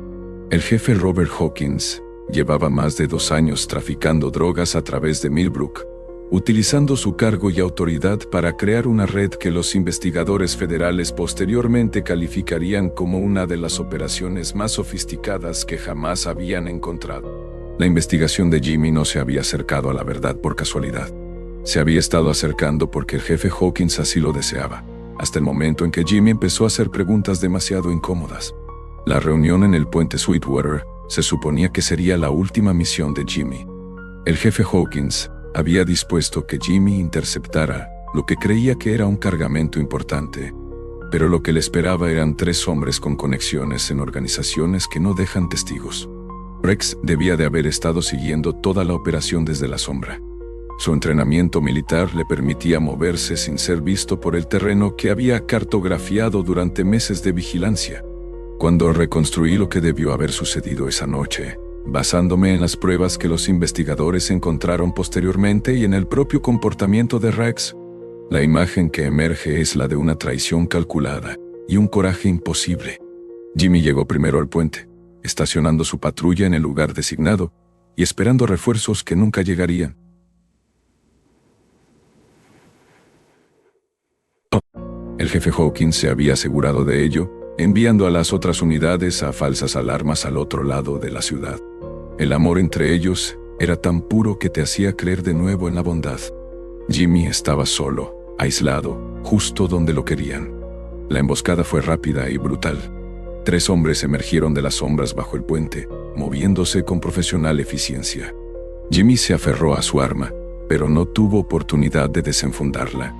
El jefe Robert Hawkins llevaba más de 2 años traficando drogas a través de Millbrook, utilizando su cargo y autoridad para crear una red que los investigadores federales posteriormente calificarían como una de las operaciones más sofisticadas que jamás habían encontrado. La investigación de Jimmy no se había acercado a la verdad por casualidad. Se había estado acercando porque el jefe Hawkins así lo deseaba, hasta el momento en que Jimmy empezó a hacer preguntas demasiado incómodas. La reunión en el puente Sweetwater se suponía que sería la última misión de Jimmy. El jefe Hawkins había dispuesto que Jimmy interceptara lo que creía que era un cargamento importante, pero lo que le esperaba eran 3 hombres con conexiones en organizaciones que no dejan testigos. Rex debía de haber estado siguiendo toda la operación desde la sombra. Su entrenamiento militar le permitía moverse sin ser visto por el terreno que había cartografiado durante meses de vigilancia. Cuando reconstruí lo que debió haber sucedido esa noche, basándome en las pruebas que los investigadores encontraron posteriormente y en el propio comportamiento de Rex, la imagen que emerge es la de una traición calculada y un coraje imposible. Jimmy llegó primero al puente, estacionando su patrulla en el lugar designado y esperando refuerzos que nunca llegarían. El jefe Hawkins se había asegurado de ello, enviando a las otras unidades a falsas alarmas al otro lado de la ciudad. El amor entre ellos era tan puro que te hacía creer de nuevo en la bondad. Jimmy estaba solo, aislado, justo donde lo querían. La emboscada fue rápida y brutal. 3 hombres emergieron de las sombras bajo el puente, moviéndose con profesional eficiencia. Jimmy se aferró a su arma, pero no tuvo oportunidad de desenfundarla.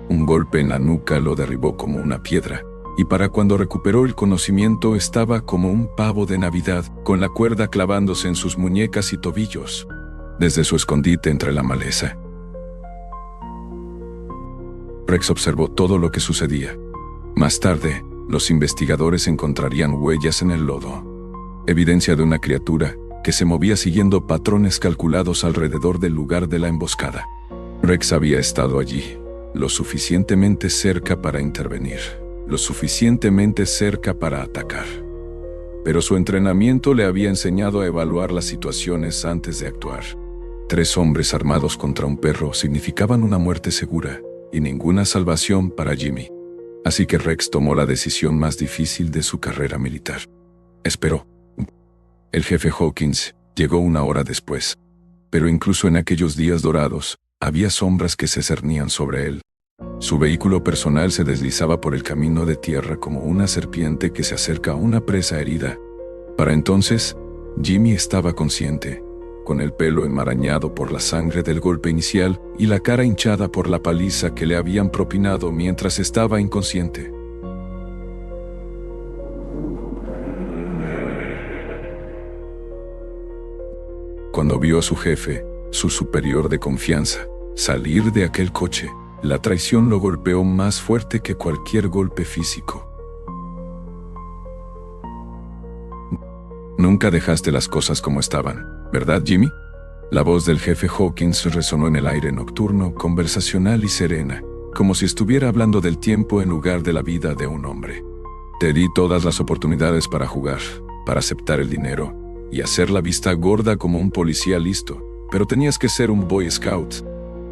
Un golpe en la nuca lo derribó como una piedra, y para cuando recuperó el conocimiento estaba como un pavo de Navidad, con la cuerda clavándose en sus muñecas y tobillos. Desde su escondite entre la maleza, Rex observó todo lo que sucedía. Más tarde, los investigadores encontrarían huellas en el lodo, evidencia de una criatura que se movía siguiendo patrones calculados alrededor del lugar de la emboscada. Rex había estado allí, lo suficientemente cerca para intervenir, lo suficientemente cerca para atacar. Pero su entrenamiento le había enseñado a evaluar las situaciones antes de actuar. 3 hombres armados contra un perro significaban una muerte segura y ninguna salvación para Jimmy. Así que Rex tomó la decisión más difícil de su carrera militar. Esperó. El jefe Hawkins llegó 1 hora después, pero incluso en aquellos días dorados, había sombras que se cernían sobre él. Su vehículo personal se deslizaba por el camino de tierra como una serpiente que se acerca a una presa herida. Para entonces, Jimmy estaba consciente, con el pelo enmarañado por la sangre del golpe inicial y la cara hinchada por la paliza que le habían propinado mientras estaba inconsciente. Cuando vio a su jefe, su superior de confianza, salir de aquel coche, la traición lo golpeó más fuerte que cualquier golpe físico. Nunca dejaste las cosas como estaban, ¿verdad, Jimmy? La voz del jefe Hawkins resonó en el aire nocturno, conversacional y serena, como si estuviera hablando del tiempo en lugar de la vida de un hombre. Te di todas las oportunidades para jugar, para aceptar el dinero y hacer la vista gorda como un policía listo, pero tenías que ser un Boy Scout.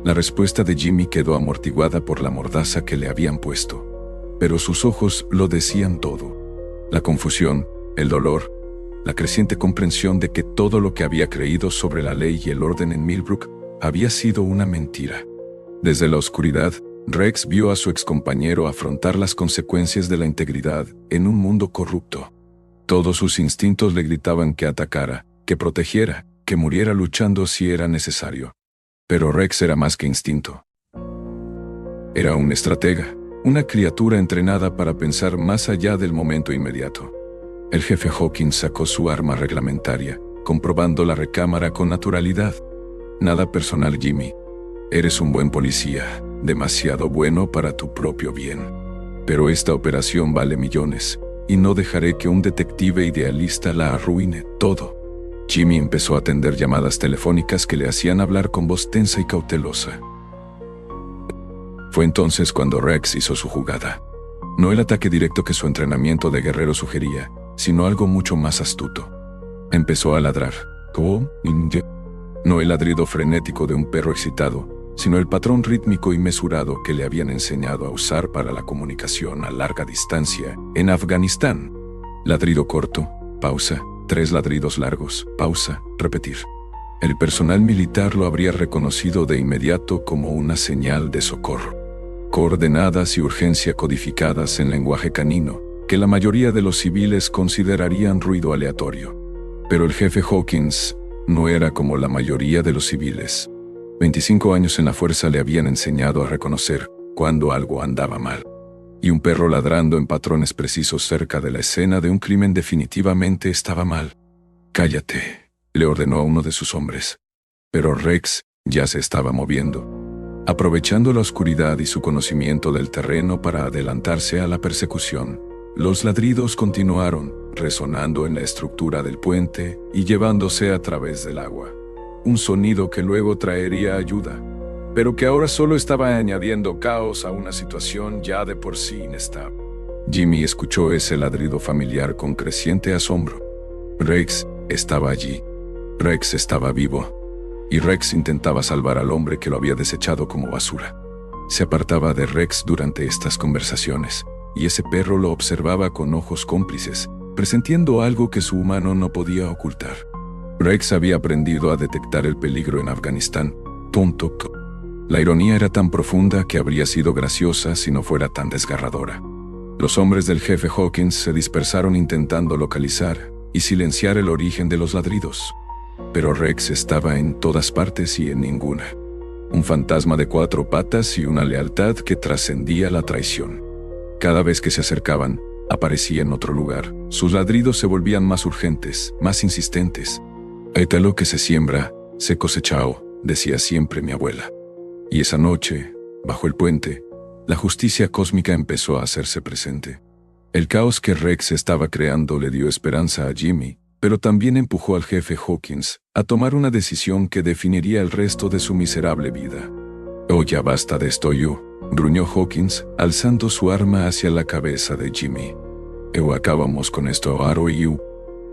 La respuesta de Jimmy quedó amortiguada por la mordaza que le habían puesto, pero sus ojos lo decían todo. La confusión, el dolor, la creciente comprensión de que todo lo que había creído sobre la ley y el orden en Millbrook había sido una mentira. Desde la oscuridad, Rex vio a su excompañero afrontar las consecuencias de la integridad en un mundo corrupto. Todos sus instintos le gritaban que atacara, que protegiera, que muriera luchando si era necesario. Pero Rex era más que instinto. Era un estratega, una criatura entrenada para pensar más allá del momento inmediato. El jefe Hawkins sacó su arma reglamentaria, comprobando la recámara con naturalidad. Nada personal, Jimmy. Eres un buen policía, demasiado bueno para tu propio bien. Pero esta operación vale millones, y no dejaré que un detective idealista la arruine todo. Jimmy empezó a atender llamadas telefónicas que le hacían hablar con voz tensa y cautelosa. Fue entonces cuando Rex hizo su jugada. No el ataque directo que su entrenamiento de guerrero sugería, sino algo mucho más astuto. Empezó a ladrar. No el ladrido frenético de un perro excitado, sino el patrón rítmico y mesurado que le habían enseñado a usar para la comunicación a larga distancia en Afganistán. Ladrido corto, pausa, 3 ladridos largos, pausa, repetir. El personal militar lo habría reconocido de inmediato como una señal de socorro. Coordenadas y urgencia codificadas en lenguaje canino, que la mayoría de los civiles considerarían ruido aleatorio. Pero el jefe Hawkins no era como la mayoría de los civiles. 25 años en la fuerza le habían enseñado a reconocer cuando algo andaba mal. Y un perro ladrando en patrones precisos cerca de la escena de un crimen definitivamente estaba mal. «Cállate», le ordenó a uno de sus hombres. Pero Rex ya se estaba moviendo, aprovechando la oscuridad y su conocimiento del terreno para adelantarse a la persecución. Los ladridos continuaron, resonando en la estructura del puente y llevándose a través del agua. Un sonido que luego traería ayuda, pero que ahora solo estaba añadiendo caos a una situación ya de por sí inestable. Jimmy escuchó ese ladrido familiar con creciente asombro. Rex estaba allí. Rex estaba vivo. Y Rex intentaba salvar al hombre que lo había desechado como basura. Se apartaba de Rex durante estas conversaciones, y ese perro lo observaba con ojos cómplices, presentiendo algo que su humano no podía ocultar. Rex había aprendido a detectar el peligro en Afganistán. La ironía era tan profunda que habría sido graciosa si no fuera tan desgarradora. Los hombres del jefe Hawkins se dispersaron intentando localizar y silenciar el origen de los ladridos. Pero Rex estaba en todas partes y en ninguna. Un fantasma de 4 patas y una lealtad que trascendía la traición. Cada vez que se acercaban, aparecía en otro lugar. Sus ladridos se volvían más urgentes, más insistentes. «Eta lo que se siembra, se cosechao», decía siempre mi abuela. Y esa noche, bajo el puente, la justicia cósmica empezó a hacerse presente. El caos que Rex estaba creando le dio esperanza a Jimmy, pero también empujó al jefe Hawkins a tomar una decisión que definiría el resto de su miserable vida. «Oh, ya basta de esto, yo», gruñó Hawkins, alzando su arma hacia la cabeza de Jimmy. Acabamos con esto, Aro y you».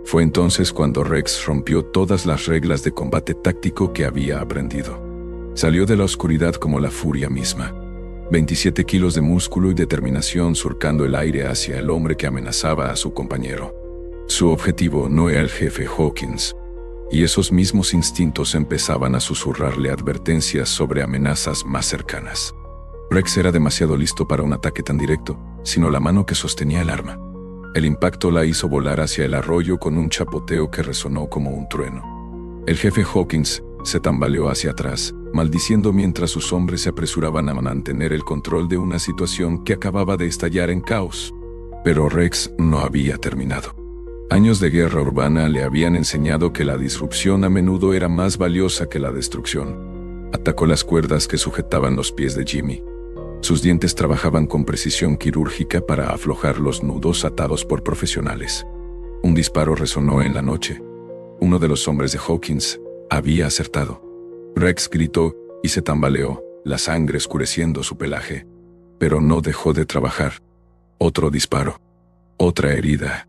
Fue entonces cuando Rex rompió todas las reglas de combate táctico que había aprendido. Salió de la oscuridad como la furia misma. 27 kilos de músculo y determinación surcando el aire hacia el hombre que amenazaba a su compañero. Su objetivo no era el jefe Hawkins. Y esos mismos instintos empezaban a susurrarle advertencias sobre amenazas más cercanas. Rex era demasiado listo para un ataque tan directo, sino la mano que sostenía el arma. El impacto la hizo volar hacia el arroyo con un chapoteo que resonó como un trueno. El jefe Hawkins se tambaleó hacia atrás, maldiciendo mientras sus hombres se apresuraban a mantener el control de una situación que acababa de estallar en caos. Pero Rex no había terminado. Años de guerra urbana le habían enseñado que la disrupción a menudo era más valiosa que la destrucción. Atacó las cuerdas que sujetaban los pies de Jimmy. Sus dientes trabajaban con precisión quirúrgica para aflojar los nudos atados por profesionales. Un disparo resonó en la noche. Uno de los hombres de Hawkins había acertado. Rex gritó y se tambaleó, la sangre oscureciendo su pelaje. Pero no dejó de trabajar. Otro disparo. Otra herida.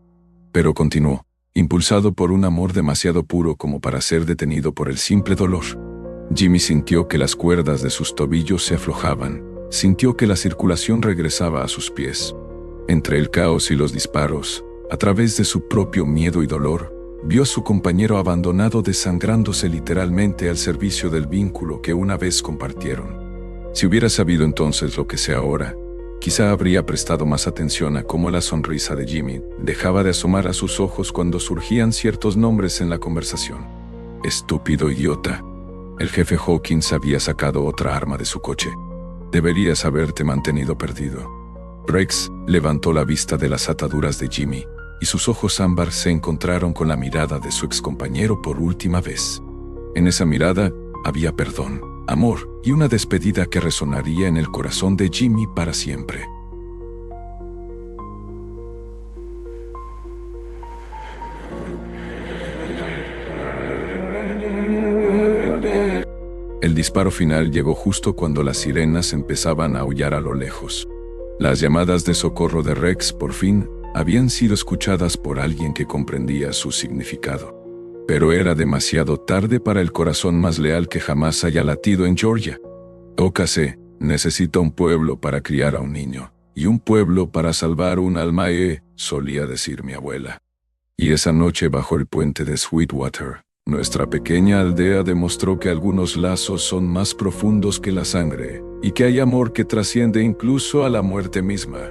Pero continuó, impulsado por un amor demasiado puro como para ser detenido por el simple dolor. Jimmy sintió que las cuerdas de sus tobillos se aflojaban, sintió que la circulación regresaba a sus pies. Entre el caos y los disparos, a través de su propio miedo y dolor, vio a su compañero abandonado desangrándose literalmente al servicio del vínculo que una vez compartieron. Si hubiera sabido entonces lo que sé ahora, quizá habría prestado más atención a cómo la sonrisa de Jimmy dejaba de asomar a sus ojos cuando surgían ciertos nombres en la conversación. Estúpido idiota. El jefe Hawkins había sacado otra arma de su coche. Deberías haberte mantenido perdido. Rex levantó la vista de las ataduras de Jimmy, y sus ojos ámbar se encontraron con la mirada de su excompañero por última vez. En esa mirada había perdón, amor y una despedida que resonaría en el corazón de Jimmy para siempre. El disparo final llegó justo cuando las sirenas empezaban a aullar a lo lejos. Las llamadas de socorro de Rex, por fin, habían sido escuchadas por alguien que comprendía su significado. Pero era demasiado tarde para el corazón más leal que jamás haya latido en Georgia. Ocase necesita un pueblo para criar a un niño, y un pueblo para salvar un alma, solía decir mi abuela. Y esa noche bajo el puente de Sweetwater, nuestra pequeña aldea demostró que algunos lazos son más profundos que la sangre, y que hay amor que trasciende incluso a la muerte misma.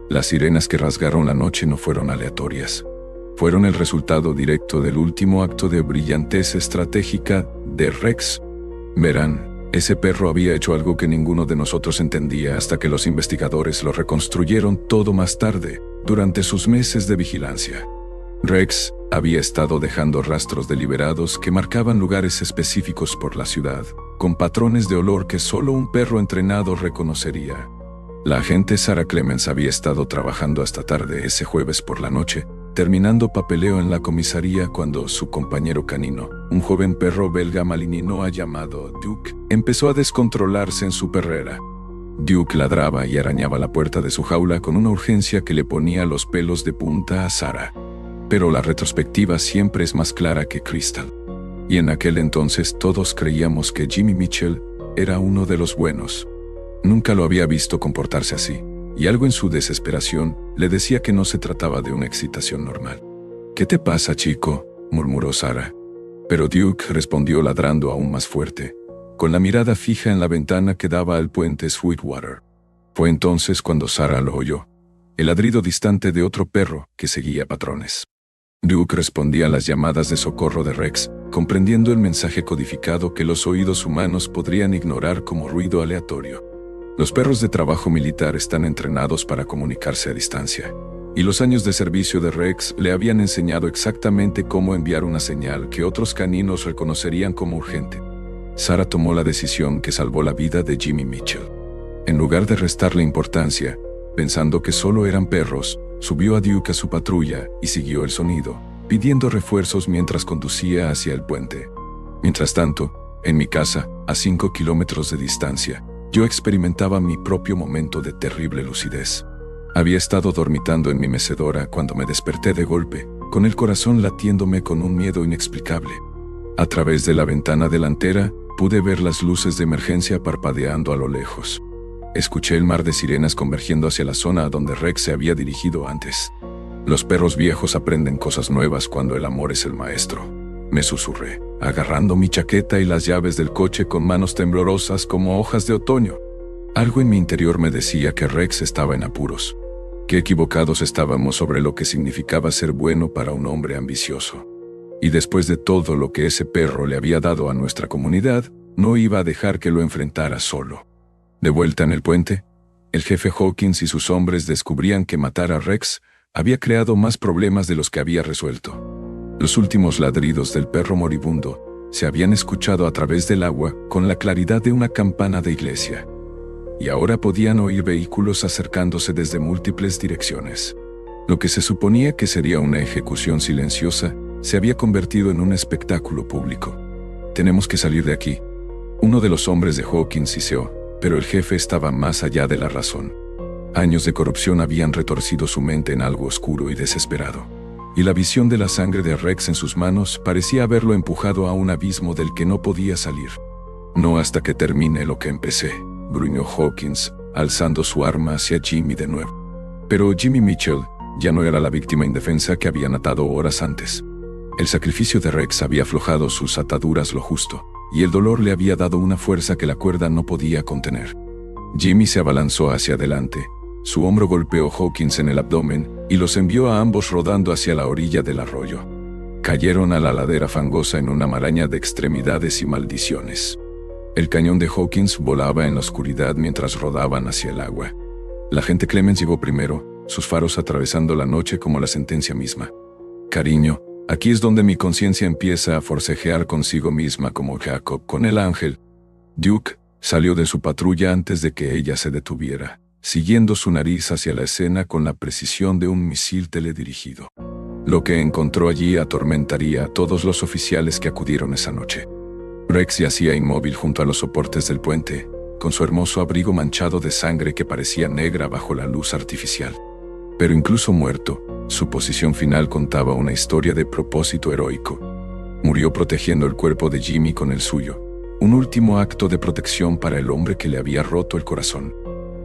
Las sirenas que rasgaron la noche no fueron aleatorias. Fueron el resultado directo del último acto de brillantez estratégica de Rex. Verán, ese perro había hecho algo que ninguno de nosotros entendía hasta que los investigadores lo reconstruyeron todo más tarde, durante sus meses de vigilancia. Rex había estado dejando rastros deliberados que marcaban lugares específicos por la ciudad, con patrones de olor que solo un perro entrenado reconocería. La agente Sarah Clemens había estado trabajando hasta tarde ese jueves por la noche, terminando papeleo en la comisaría cuando su compañero canino, un joven perro belga malinois llamado Duke, empezó a descontrolarse en su perrera. Duke ladraba y arañaba la puerta de su jaula con una urgencia que le ponía los pelos de punta a Sarah. Pero la retrospectiva siempre es más clara que cristal. Y en aquel entonces todos creíamos que Jimmy Mitchell era uno de los buenos. Nunca lo había visto comportarse así, y algo en su desesperación le decía que no se trataba de una excitación normal. «¿Qué te pasa, chico?», murmuró Sarah. Pero Duke respondió ladrando aún más fuerte, con la mirada fija en la ventana que daba al puente Sweetwater. Fue entonces cuando Sarah lo oyó, el ladrido distante de otro perro que seguía patrones. Duke respondía a las llamadas de socorro de Rex, comprendiendo el mensaje codificado que los oídos humanos podrían ignorar como ruido aleatorio. Los perros de trabajo militar están entrenados para comunicarse a distancia, y los años de servicio de Rex le habían enseñado exactamente cómo enviar una señal que otros caninos reconocerían como urgente. Sarah tomó la decisión que salvó la vida de Jimmy Mitchell. En lugar de restarle importancia, pensando que solo eran perros, subió a Duke a su patrulla y siguió el sonido, pidiendo refuerzos mientras conducía hacia el puente. Mientras tanto, en mi casa, a 5 kilómetros de distancia, yo experimentaba mi propio momento de terrible lucidez. Había estado dormitando en mi mecedora cuando me desperté de golpe, con el corazón latiéndome con un miedo inexplicable. A través de la ventana delantera, pude ver las luces de emergencia parpadeando a lo lejos. Escuché el mar de sirenas convergiendo hacia la zona a donde Rex se había dirigido antes. Los perros viejos aprenden cosas nuevas cuando el amor es el maestro, me susurré, agarrando mi chaqueta y las llaves del coche con manos temblorosas como hojas de otoño. Algo en mi interior me decía que Rex estaba en apuros, que equivocados estábamos sobre lo que significaba ser bueno para un hombre ambicioso. Y después de todo lo que ese perro le había dado a nuestra comunidad, no iba a dejar que lo enfrentara solo. De vuelta en el puente, el jefe Hawkins y sus hombres descubrían que matar a Rex había creado más problemas de los que había resuelto. Los últimos ladridos del perro moribundo se habían escuchado a través del agua con la claridad de una campana de iglesia, y ahora podían oír vehículos acercándose desde múltiples direcciones. Lo que se suponía que sería una ejecución silenciosa se había convertido en un espectáculo público. «Tenemos que salir de aquí», uno de los hombres de Hawkins siseó. Pero el jefe estaba más allá de la razón. Años de corrupción habían retorcido su mente en algo oscuro y desesperado, y la visión de la sangre de Rex en sus manos parecía haberlo empujado a un abismo del que no podía salir. No hasta que termine lo que empecé, gruñó Hawkins, alzando su arma hacia Jimmy de nuevo. Pero Jimmy Mitchell ya no era la víctima indefensa que habían atado horas antes. El sacrificio de Rex había aflojado sus ataduras lo justo, y el dolor le había dado una fuerza que la cuerda no podía contener. Jimmy se abalanzó hacia adelante. Su hombro golpeó a Hawkins en el abdomen y los envió a ambos rodando hacia la orilla del arroyo. Cayeron a la ladera fangosa en una maraña de extremidades y maldiciones. El cañón de Hawkins volaba en la oscuridad mientras rodaban hacia el agua. La agente Clemens llegó primero, sus faros atravesando la noche como la sentencia misma. Cariño, aquí es donde mi conciencia empieza a forcejear consigo misma como Jacob con el ángel. Duke salió de su patrulla antes de que ella se detuviera, siguiendo su nariz hacia la escena con la precisión de un misil teledirigido. Lo que encontró allí atormentaría a todos los oficiales que acudieron esa noche. Rex yacía inmóvil junto a los soportes del puente, con su hermoso abrigo manchado de sangre que parecía negra bajo la luz artificial. Pero incluso muerto, su posición final contaba una historia de propósito heroico. Murió protegiendo el cuerpo de Jimmy con el suyo, un último acto de protección para el hombre que le había roto el corazón.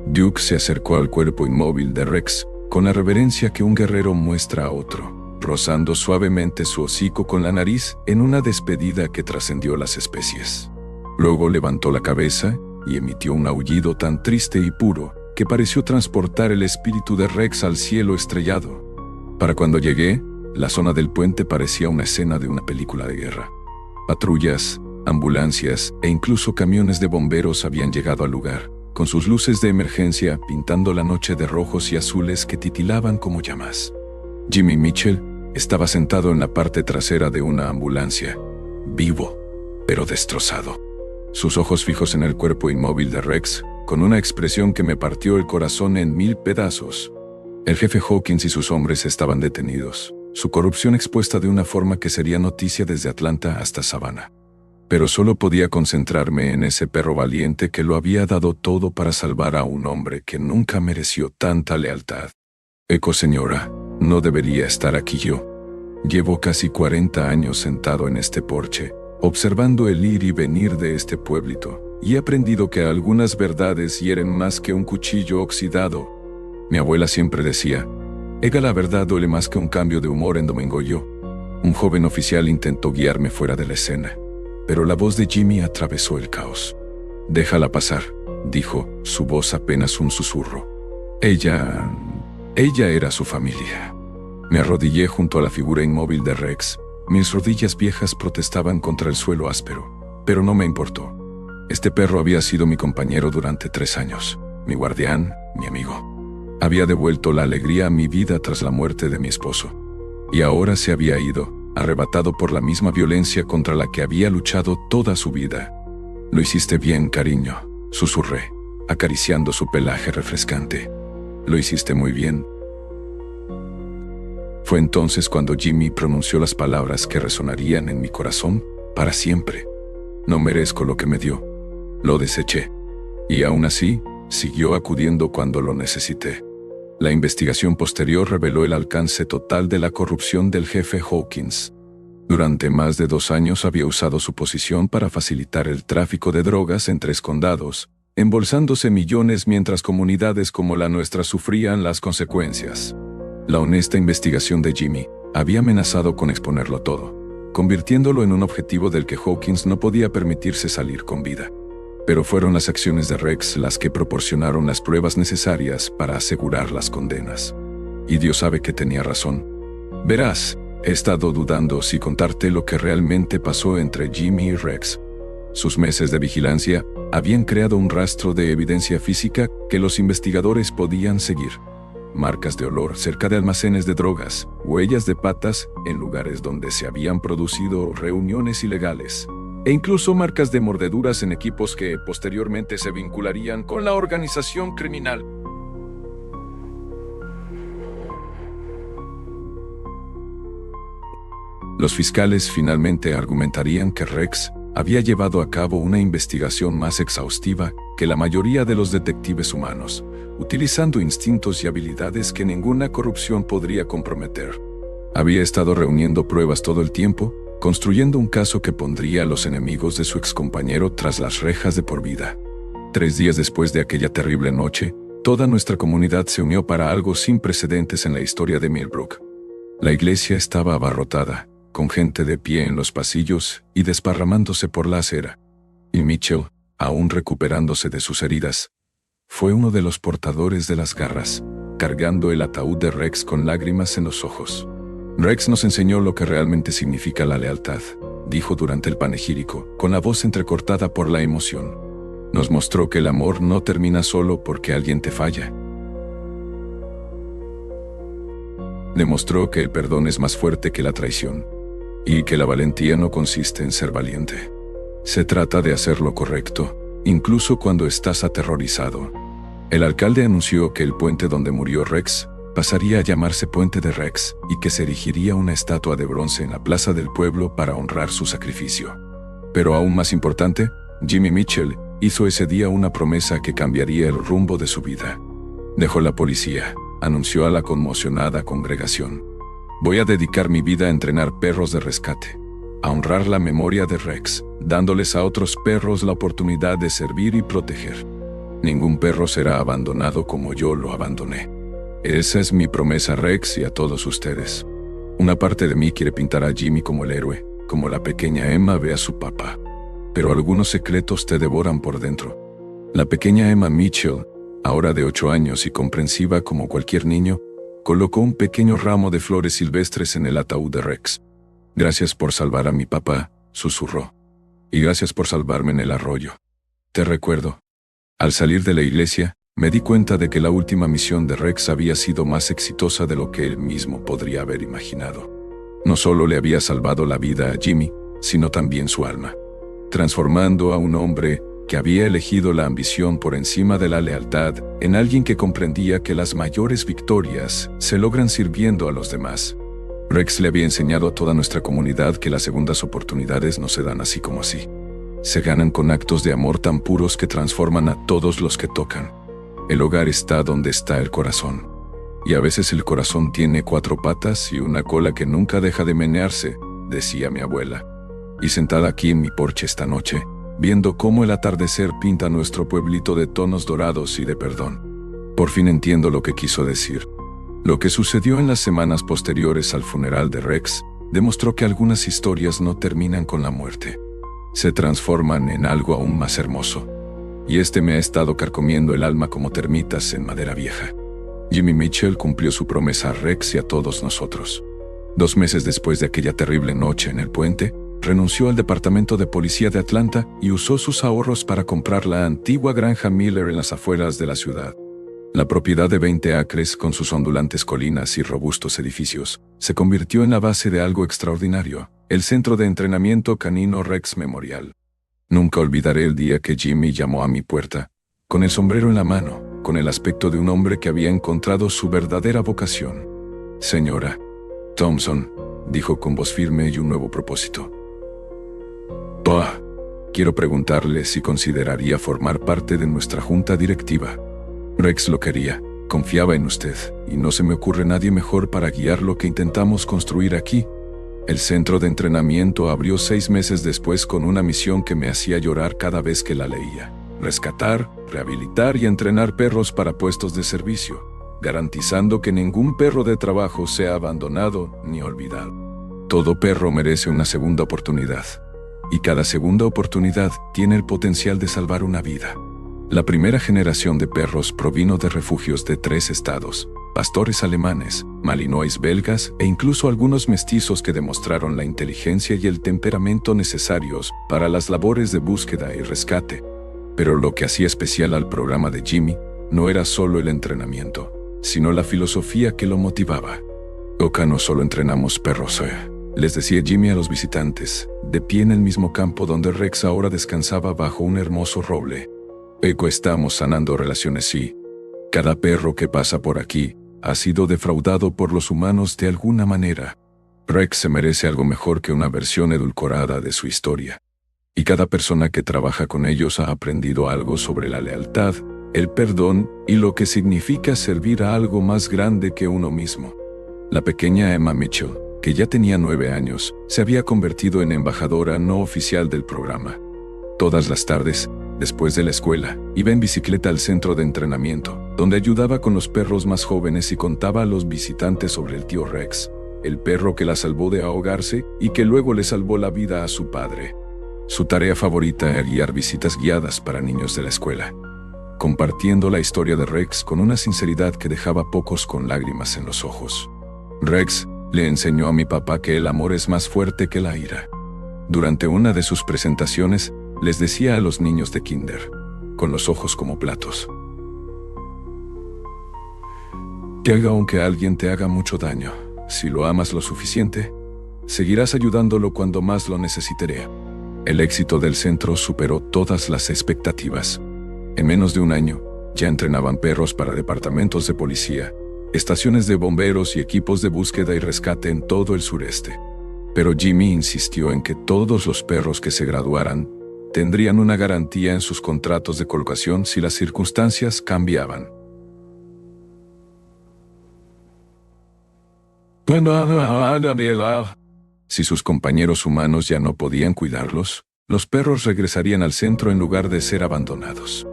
Duke se acercó al cuerpo inmóvil de Rex con la reverencia que un guerrero muestra a otro, rozando suavemente su hocico con la nariz en una despedida que trascendió las especies. Luego levantó la cabeza y emitió un aullido tan triste y puro que pareció transportar el espíritu de Rex al cielo estrellado. Para cuando llegué, la zona del puente parecía una escena de una película de guerra. Patrullas, ambulancias e incluso camiones de bomberos habían llegado al lugar, con sus luces de emergencia pintando la noche de rojos y azules que titilaban como llamas. Jimmy Mitchell estaba sentado en la parte trasera de una ambulancia, vivo, pero destrozado. Sus ojos fijos en el cuerpo inmóvil de Rex, con una expresión que me partió el corazón en 1000 pedazos. El jefe Hawkins y sus hombres estaban detenidos, su corrupción expuesta de una forma que sería noticia desde Atlanta hasta Savannah. Pero solo podía concentrarme en ese perro valiente que lo había dado todo para salvar a un hombre que nunca mereció tanta lealtad. Eco señora, no debería estar aquí yo. Llevo casi 40 años sentado en este porche, observando el ir y venir de este pueblito, y he aprendido que algunas verdades hieren más que un cuchillo oxidado. Mi abuela siempre decía, Ega, la verdad duele más que un cambio de humor en Domingo yo. Un joven oficial intentó guiarme fuera de la escena, pero la voz de Jimmy atravesó el caos. Déjala pasar, dijo, su voz apenas un susurro. Ella era su familia. Me arrodillé junto a la figura inmóvil de Rex. Mis rodillas viejas protestaban contra el suelo áspero, pero no me importó. Este perro había sido mi compañero durante 3 años, mi guardián, mi amigo. Había devuelto la alegría a mi vida tras la muerte de mi esposo. Y ahora se había ido, arrebatado por la misma violencia contra la que había luchado toda su vida. Lo hiciste bien, cariño, susurré, acariciando su pelaje refrescante. Lo hiciste muy bien. Fue entonces cuando Jimmy pronunció las palabras que resonarían en mi corazón para siempre. No merezco lo que me dio. Lo deseché. Y aún así, siguió acudiendo cuando lo necesité. La investigación posterior reveló el alcance total de la corrupción del jefe Hawkins. Durante más de 2 años había usado su posición para facilitar el tráfico de drogas en 3 condados, embolsándose millones mientras comunidades como la nuestra sufrían las consecuencias. La honesta investigación de Jimmy había amenazado con exponerlo todo, convirtiéndolo en un objetivo del que Hawkins no podía permitirse salir con vida. Pero fueron las acciones de Rex las que proporcionaron las pruebas necesarias para asegurar las condenas. Y Dios sabe que tenía razón. Verás, he estado dudando si contarte lo que realmente pasó entre Jimmy y Rex. Sus meses de vigilancia habían creado un rastro de evidencia física que los investigadores podían seguir. Marcas de olor cerca de almacenes de drogas, huellas de patas en lugares donde se habían producido reuniones ilegales, e incluso marcas de mordeduras en equipos que posteriormente se vincularían con la organización criminal. Los fiscales finalmente argumentarían que Rex había llevado a cabo una investigación más exhaustiva que la mayoría de los detectives humanos, utilizando instintos y habilidades que ninguna corrupción podría comprometer. Había estado reuniendo pruebas todo el tiempo, construyendo un caso que pondría a los enemigos de su excompañero tras las rejas de por vida. 3 días después de aquella terrible noche, toda nuestra comunidad se unió para algo sin precedentes en la historia de Millbrook. La iglesia estaba abarrotada, con gente de pie en los pasillos y desparramándose por la acera. Y Mitchell, aún recuperándose de sus heridas, fue uno de los portadores de las garras, cargando el ataúd de Rex con lágrimas en los ojos. Rex nos enseñó lo que realmente significa la lealtad, dijo durante el panegírico, con la voz entrecortada por la emoción. Nos mostró que el amor no termina solo porque alguien te falla. Demostró que el perdón es más fuerte que la traición, y que la valentía no consiste en ser valiente. Se trata de hacer lo correcto, incluso cuando estás aterrorizado. El alcalde anunció que el puente donde murió Rex pasaría a llamarse Puente de Rex y que se erigiría una estatua de bronce en la plaza del pueblo para honrar su sacrificio. Pero aún más importante, Jimmy Mitchell hizo ese día una promesa que cambiaría el rumbo de su vida. Dejó la policía, anunció a la conmocionada congregación. Voy a dedicar mi vida a entrenar perros de rescate, a honrar la memoria de Rex, dándoles a otros perros la oportunidad de servir y proteger. Ningún perro será abandonado como yo lo abandoné. Esa es mi promesa a Rex y a todos ustedes. Una parte de mí quiere pintar a Jimmy como el héroe, como la pequeña Emma ve a su papá. Pero algunos secretos te devoran por dentro. La pequeña Emma Mitchell, ahora de 8 años y comprensiva como cualquier niño, colocó un pequeño ramo de flores silvestres en el ataúd de Rex. Gracias por salvar a mi papá, susurró. Y gracias por salvarme en el arroyo. Te recuerdo. Al salir de la iglesia, me di cuenta de que la última misión de Rex había sido más exitosa de lo que él mismo podría haber imaginado. No solo le había salvado la vida a Jimmy, sino también su alma, transformando a un hombre que había elegido la ambición por encima de la lealtad en alguien que comprendía que las mayores victorias se logran sirviendo a los demás. Rex le había enseñado a toda nuestra comunidad que las segundas oportunidades no se dan así como así. Se ganan con actos de amor tan puros que transforman a todos los que tocan. El hogar está donde está el corazón. Y a veces el corazón tiene 4 patas y una cola que nunca deja de menearse, decía mi abuela. Y sentada aquí en mi porche esta noche, viendo cómo el atardecer pinta nuestro pueblito de tonos dorados y de perdón. Por fin entiendo lo que quiso decir. Lo que sucedió en las semanas posteriores al funeral de Rex demostró que algunas historias no terminan con la muerte. Se transforman en algo aún más hermoso. Y me ha estado carcomiendo el alma como termitas en madera vieja. Jimmy Mitchell cumplió su promesa a Rex y a todos nosotros. 2 meses después de aquella terrible noche en el puente, renunció al Departamento de Policía de Atlanta y usó sus ahorros para comprar la antigua granja Miller en las afueras de la ciudad. La propiedad de 20 acres, con sus ondulantes colinas y robustos edificios, se convirtió en la base de algo extraordinario, el Centro de Entrenamiento Canino Rex Memorial. Nunca olvidaré el día que Jimmy llamó a mi puerta, con el sombrero en la mano, con el aspecto de un hombre que había encontrado su verdadera vocación. Señora Thompson, dijo con voz firme y un nuevo propósito. Pa, quiero preguntarle si consideraría formar parte de nuestra junta directiva. Rex lo quería, confiaba en usted, y no se me ocurre nadie mejor para guiar lo que intentamos construir aquí. El centro de entrenamiento abrió 6 meses después con una misión que me hacía llorar cada vez que la leía. Rescatar, rehabilitar y entrenar perros para puestos de servicio, garantizando que ningún perro de trabajo sea abandonado ni olvidado. Todo perro merece una segunda oportunidad, y cada segunda oportunidad tiene el potencial de salvar una vida. La primera generación de perros provino de refugios de 3 estados, pastores alemanes, malinois belgas e incluso algunos mestizos que demostraron la inteligencia y el temperamento necesarios para las labores de búsqueda y rescate. Pero lo que hacía especial al programa de Jimmy no era solo el entrenamiento, sino la filosofía que lo motivaba. Acá no solo entrenamos perros, les decía Jimmy a los visitantes, de pie en el mismo campo donde Rex ahora descansaba bajo un hermoso roble. Estamos sanando relaciones, sí. Cada perro que pasa por aquí ha sido defraudado por los humanos de alguna manera. Rex se merece algo mejor que una versión edulcorada de su historia. Y cada persona que trabaja con ellos ha aprendido algo sobre la lealtad, el perdón y lo que significa servir a algo más grande que uno mismo. La pequeña Emma Mitchell, que ya tenía 9 años, se había convertido en embajadora no oficial del programa. Todas las tardes, después de la escuela, iba en bicicleta al centro de entrenamiento, donde ayudaba con los perros más jóvenes y contaba a los visitantes sobre el tío Rex, el perro que la salvó de ahogarse y que luego le salvó la vida a su padre. Su tarea favorita era guiar visitas guiadas para niños de la escuela, compartiendo la historia de Rex con una sinceridad que dejaba a pocos con lágrimas en los ojos. Rex le enseñó a mi papá que el amor es más fuerte que la ira. Durante una de sus presentaciones, les decía a los niños de kinder, con los ojos como platos: que haga aunque alguien te haga mucho daño, si lo amas lo suficiente, seguirás ayudándolo cuando más lo necesitaré. El éxito del centro superó todas las expectativas. En menos de un año, ya entrenaban perros para departamentos de policía, estaciones de bomberos y equipos de búsqueda y rescate en todo el sureste. Pero Jimmy insistió en que todos los perros que se graduaran tendrían una garantía en sus contratos de colocación si las circunstancias cambiaban. Si sus compañeros humanos ya no podían cuidarlos, los perros regresarían al centro en lugar de ser abandonados.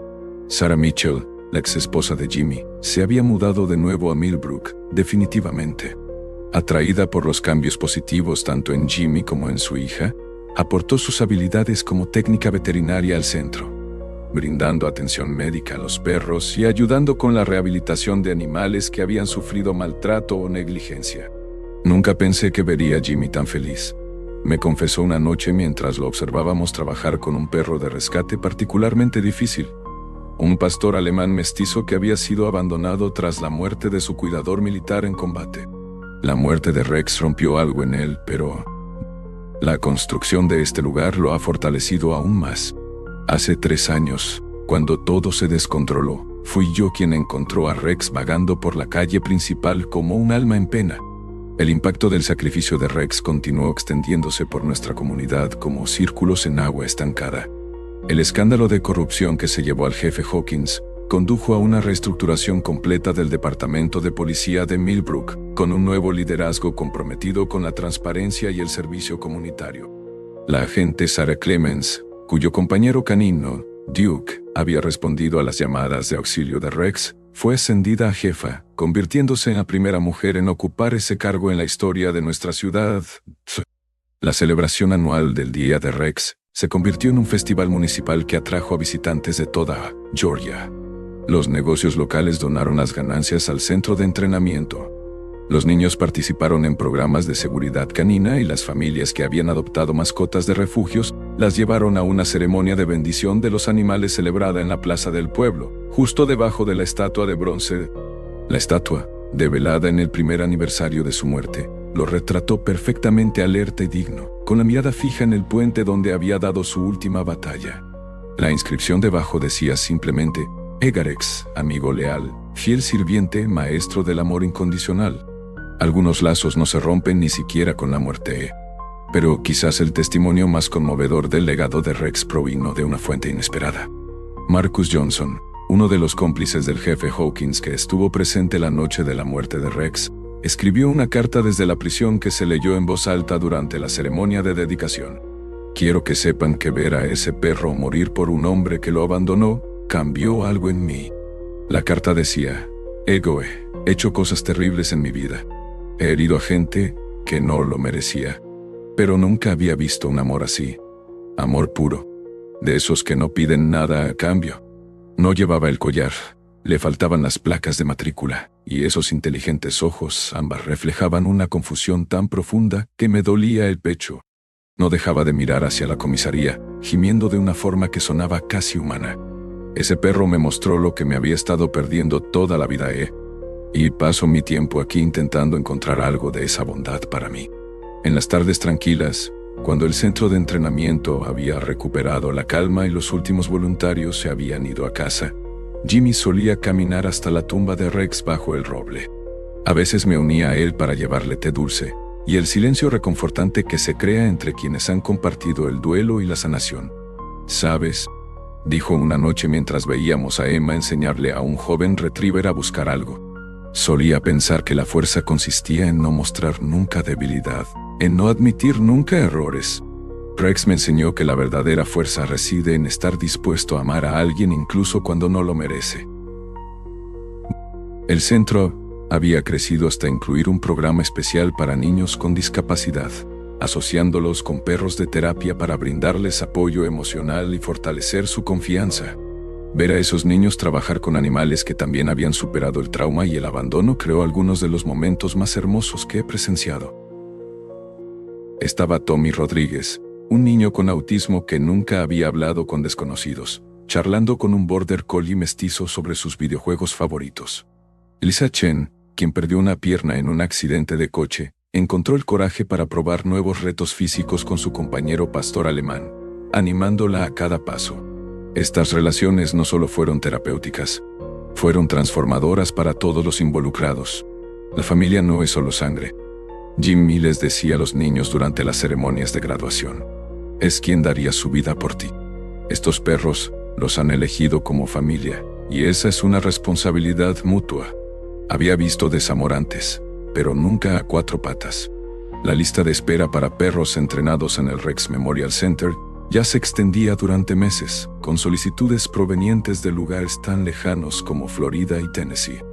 Sarah Mitchell, la ex esposa de Jimmy, se había mudado de nuevo a Millbrook, definitivamente. Atraída por los cambios positivos tanto en Jimmy como en su hija, aportó sus habilidades como técnica veterinaria al centro, brindando atención médica a los perros y ayudando con la rehabilitación de animales que habían sufrido maltrato o negligencia. Nunca pensé que vería a Jimmy tan feliz, me confesó una noche mientras lo observábamos trabajar con un perro de rescate particularmente difícil, un pastor alemán mestizo que había sido abandonado tras la muerte de su cuidador militar en combate. La muerte de Rex rompió algo en él, pero la construcción de este lugar lo ha fortalecido aún más. Hace 3 años, cuando todo se descontroló, fui yo quien encontró a Rex vagando por la calle principal como un alma en pena. El impacto del sacrificio de Rex continuó extendiéndose por nuestra comunidad como círculos en agua estancada. El escándalo de corrupción que se llevó al jefe Hawkins condujo a una reestructuración completa del Departamento de Policía de Millbrook, con un nuevo liderazgo comprometido con la transparencia y el servicio comunitario. La agente Sarah Clemens, cuyo compañero canino, Duke, había respondido a las llamadas de auxilio de Rex, fue ascendida a jefa, convirtiéndose en la primera mujer en ocupar ese cargo en la historia de nuestra ciudad. La celebración anual del Día de Rex se convirtió en un festival municipal que atrajo a visitantes de toda Georgia. Los negocios locales donaron las ganancias al centro de entrenamiento. Los niños participaron en programas de seguridad canina y las familias que habían adoptado mascotas de refugios las llevaron a una ceremonia de bendición de los animales celebrada en la plaza del pueblo, justo debajo de la estatua de bronce. La estatua, develada en el primer aniversario de su muerte, lo retrató perfectamente alerta y digno, con la mirada fija en el puente donde había dado su última batalla. La inscripción debajo decía simplemente: Egarex, amigo leal, fiel sirviente, maestro del amor incondicional. Algunos lazos no se rompen ni siquiera con la muerte. Pero quizás el testimonio más conmovedor del legado de Rex provino de una fuente inesperada. Marcus Johnson, uno de los cómplices del jefe Hawkins que estuvo presente la noche de la muerte de Rex, escribió una carta desde la prisión que se leyó en voz alta durante la ceremonia de dedicación. Quiero que sepan que ver a ese perro morir por un hombre que lo abandonó cambió algo en mí. La carta decía: he hecho cosas terribles en mi vida. He herido a gente que no lo merecía. Pero nunca había visto un amor así. Amor puro. De esos que no piden nada a cambio. No llevaba el collar. Le faltaban las placas de matrícula, y esos inteligentes ojos ambas reflejaban una confusión tan profunda que me dolía el pecho. No dejaba de mirar hacia la comisaría, gimiendo de una forma que sonaba casi humana. Ese perro me mostró lo que me había estado perdiendo toda la vida, y paso mi tiempo aquí intentando encontrar algo de esa bondad para mí. En las tardes tranquilas, cuando el centro de entrenamiento había recuperado la calma y los últimos voluntarios se habían ido a casa, Jimmy solía caminar hasta la tumba de Rex bajo el roble. A veces me unía a él para llevarle té dulce, y el silencio reconfortante que se crea entre quienes han compartido el duelo y la sanación. ¿Sabes?, dijo una noche mientras veíamos a Emma enseñarle a un joven retriever a buscar algo. Solía pensar que la fuerza consistía en no mostrar nunca debilidad, en no admitir nunca errores. Rex me enseñó que la verdadera fuerza reside en estar dispuesto a amar a alguien incluso cuando no lo merece. El centro había crecido hasta incluir un programa especial para niños con discapacidad, asociándolos con perros de terapia para brindarles apoyo emocional y fortalecer su confianza. Ver a esos niños trabajar con animales que también habían superado el trauma y el abandono creó algunos de los momentos más hermosos que he presenciado. Estaba Tommy Rodríguez, un niño con autismo que nunca había hablado con desconocidos, charlando con un border collie mestizo sobre sus videojuegos favoritos. Lisa Chen, quien perdió una pierna en un accidente de coche, encontró el coraje para probar nuevos retos físicos con su compañero pastor alemán, animándola a cada paso. Estas relaciones no solo fueron terapéuticas, fueron transformadoras para todos los involucrados. La familia no es solo sangre. Jimmy les decía a los niños durante las ceremonias de graduación: es quien daría su vida por ti. Estos perros los han elegido como familia, y esa es una responsabilidad mutua. Había visto desamor antes, pero nunca a 4 patas. La lista de espera para perros entrenados en el Rex Memorial Center ya se extendía durante meses, con solicitudes provenientes de lugares tan lejanos como Florida y Tennessee.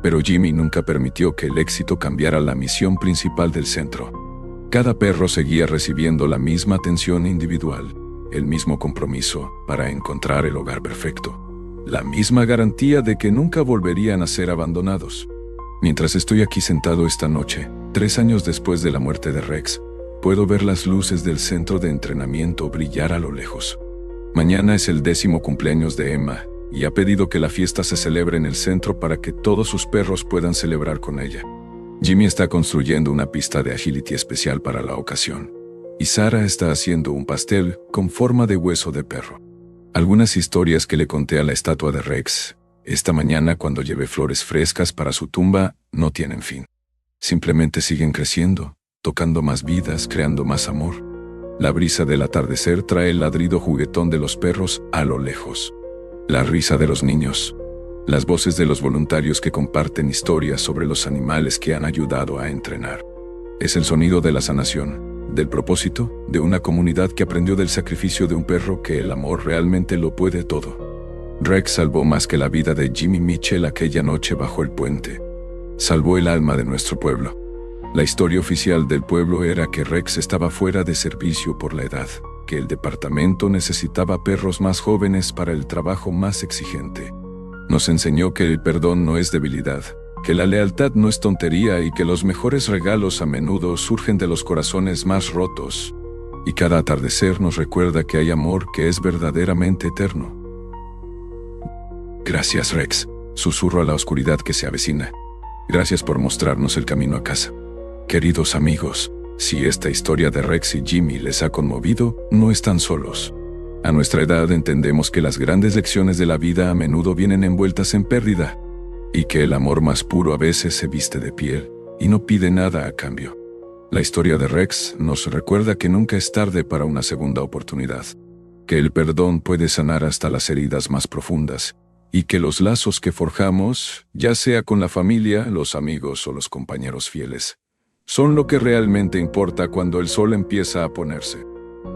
Pero Jimmy nunca permitió que el éxito cambiara la misión principal del centro. Cada perro seguía recibiendo la misma atención individual, el mismo compromiso para encontrar el hogar perfecto, la misma garantía de que nunca volverían a ser abandonados. Mientras estoy aquí sentado esta noche, 3 años después de la muerte de Rex, puedo ver las luces del centro de entrenamiento brillar a lo lejos. Mañana es el 10º cumpleaños de Emma, y ha pedido que la fiesta se celebre en el centro para que todos sus perros puedan celebrar con ella. Jimmy está construyendo una pista de agility especial para la ocasión, y Sarah está haciendo un pastel con forma de hueso de perro. Algunas historias que le conté a la estatua de Rex esta mañana cuando llevé flores frescas para su tumba no tienen fin. Simplemente siguen creciendo, tocando más vidas, creando más amor. La brisa del atardecer trae el ladrido juguetón de los perros a lo lejos, la risa de los niños, las voces de los voluntarios que comparten historias sobre los animales que han ayudado a entrenar. Es el sonido de la sanación, del propósito, de una comunidad que aprendió del sacrificio de un perro que el amor realmente lo puede todo. Rex salvó más que la vida de Jimmy Mitchell aquella noche bajo el puente. Salvó el alma de nuestro pueblo. La historia oficial del pueblo era que Rex estaba fuera de servicio por la edad, que el departamento necesitaba perros más jóvenes para el trabajo más exigente. Nos enseñó que el perdón no es debilidad, que la lealtad no es tontería y que los mejores regalos a menudo surgen de los corazones más rotos. Y cada atardecer nos recuerda que hay amor que es verdaderamente eterno. Gracias, Rex, susurro a la oscuridad que se avecina. Gracias por mostrarnos el camino a casa. Queridos amigos, si esta historia de Rex y Jimmy les ha conmovido, no están solos. A nuestra edad entendemos que las grandes lecciones de la vida a menudo vienen envueltas en pérdida, y que el amor más puro a veces se viste de piel y no pide nada a cambio. La historia de Rex nos recuerda que nunca es tarde para una segunda oportunidad, que el perdón puede sanar hasta las heridas más profundas, y que los lazos que forjamos, ya sea con la familia, los amigos o los compañeros fieles, son lo que realmente importa cuando el sol empieza a ponerse.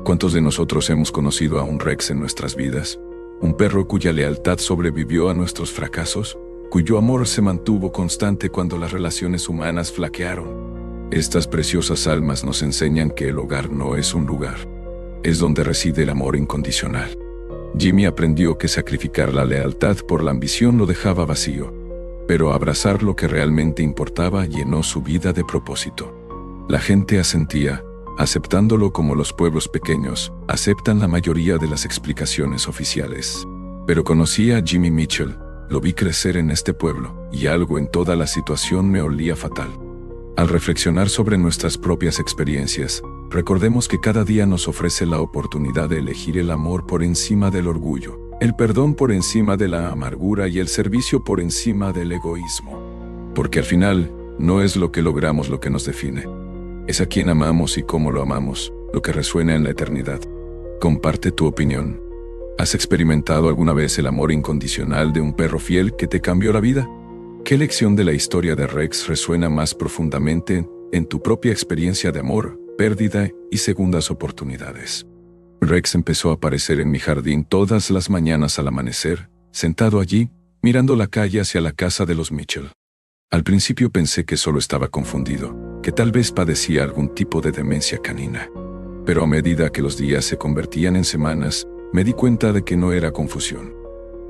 ¿Cuántos de nosotros hemos conocido a un Rex en nuestras vidas? Un perro cuya lealtad sobrevivió a nuestros fracasos, cuyo amor se mantuvo constante cuando las relaciones humanas flaquearon. Estas preciosas almas nos enseñan que el hogar no es un lugar, es donde reside el amor incondicional. Jimmy aprendió que sacrificar la lealtad por la ambición lo dejaba vacío, pero abrazar lo que realmente importaba llenó su vida de propósito. La gente asentía, aceptándolo como los pueblos pequeños aceptan la mayoría de las explicaciones oficiales. Pero conocí a Jimmy Mitchell, lo vi crecer en este pueblo, y algo en toda la situación me olía fatal. Al reflexionar sobre nuestras propias experiencias, recordemos que cada día nos ofrece la oportunidad de elegir el amor por encima del orgullo, el perdón por encima de la amargura y el servicio por encima del egoísmo. Porque al final, no es lo que logramos lo que nos define. Es a quien amamos y cómo lo amamos, lo que resuena en la eternidad. Comparte tu opinión. ¿Has experimentado alguna vez el amor incondicional de un perro fiel que te cambió la vida? ¿Qué lección de la historia de Rex resuena más profundamente en tu propia experiencia de amor, pérdida y segundas oportunidades? Rex empezó a aparecer en mi jardín todas las mañanas al amanecer, sentado allí, mirando la calle hacia la casa de los Mitchell. Al principio pensé que solo estaba confundido, que tal vez padecía algún tipo de demencia canina. Pero a medida que los días se convertían en semanas, me di cuenta de que no era confusión.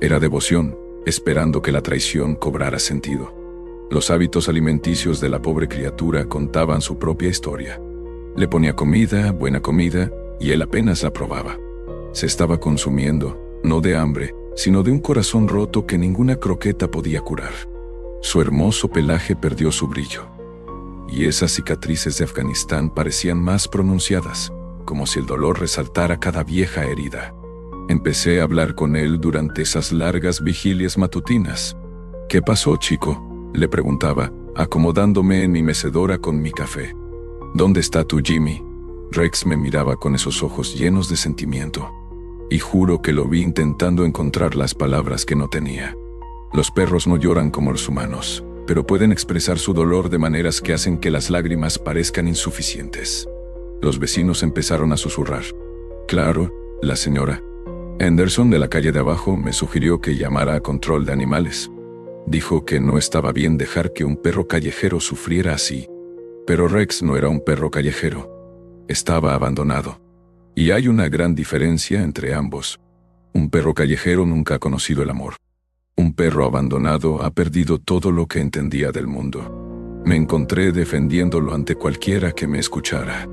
Era devoción, esperando que la traición cobrara sentido. Los hábitos alimenticios de la pobre criatura contaban su propia historia. Le ponía comida, buena comida, y él apenas la probaba. Se estaba consumiendo, no de hambre, sino de un corazón roto que ninguna croqueta podía curar. Su hermoso pelaje perdió su brillo. Y esas cicatrices de Afganistán parecían más pronunciadas, como si el dolor resaltara cada vieja herida. Empecé a hablar con él durante esas largas vigilias matutinas. «¿Qué pasó, chico?», le preguntaba, acomodándome en mi mecedora con mi café. «¿Dónde está tu Jimmy?». Rex me miraba con esos ojos llenos de sentimiento. Y juro que lo vi intentando encontrar las palabras que no tenía. Los perros no lloran como los humanos, pero pueden expresar su dolor de maneras que hacen que las lágrimas parezcan insuficientes. Los vecinos empezaron a susurrar. Claro, la señora Anderson de la calle de abajo me sugirió que llamara a control de animales. Dijo que no estaba bien dejar que un perro callejero sufriera así. Pero Rex no era un perro callejero. Estaba abandonado. Y hay una gran diferencia entre ambos. Un perro callejero nunca ha conocido el amor. Un perro abandonado ha perdido todo lo que entendía del mundo. Me encontré defendiéndolo ante cualquiera que me escuchara.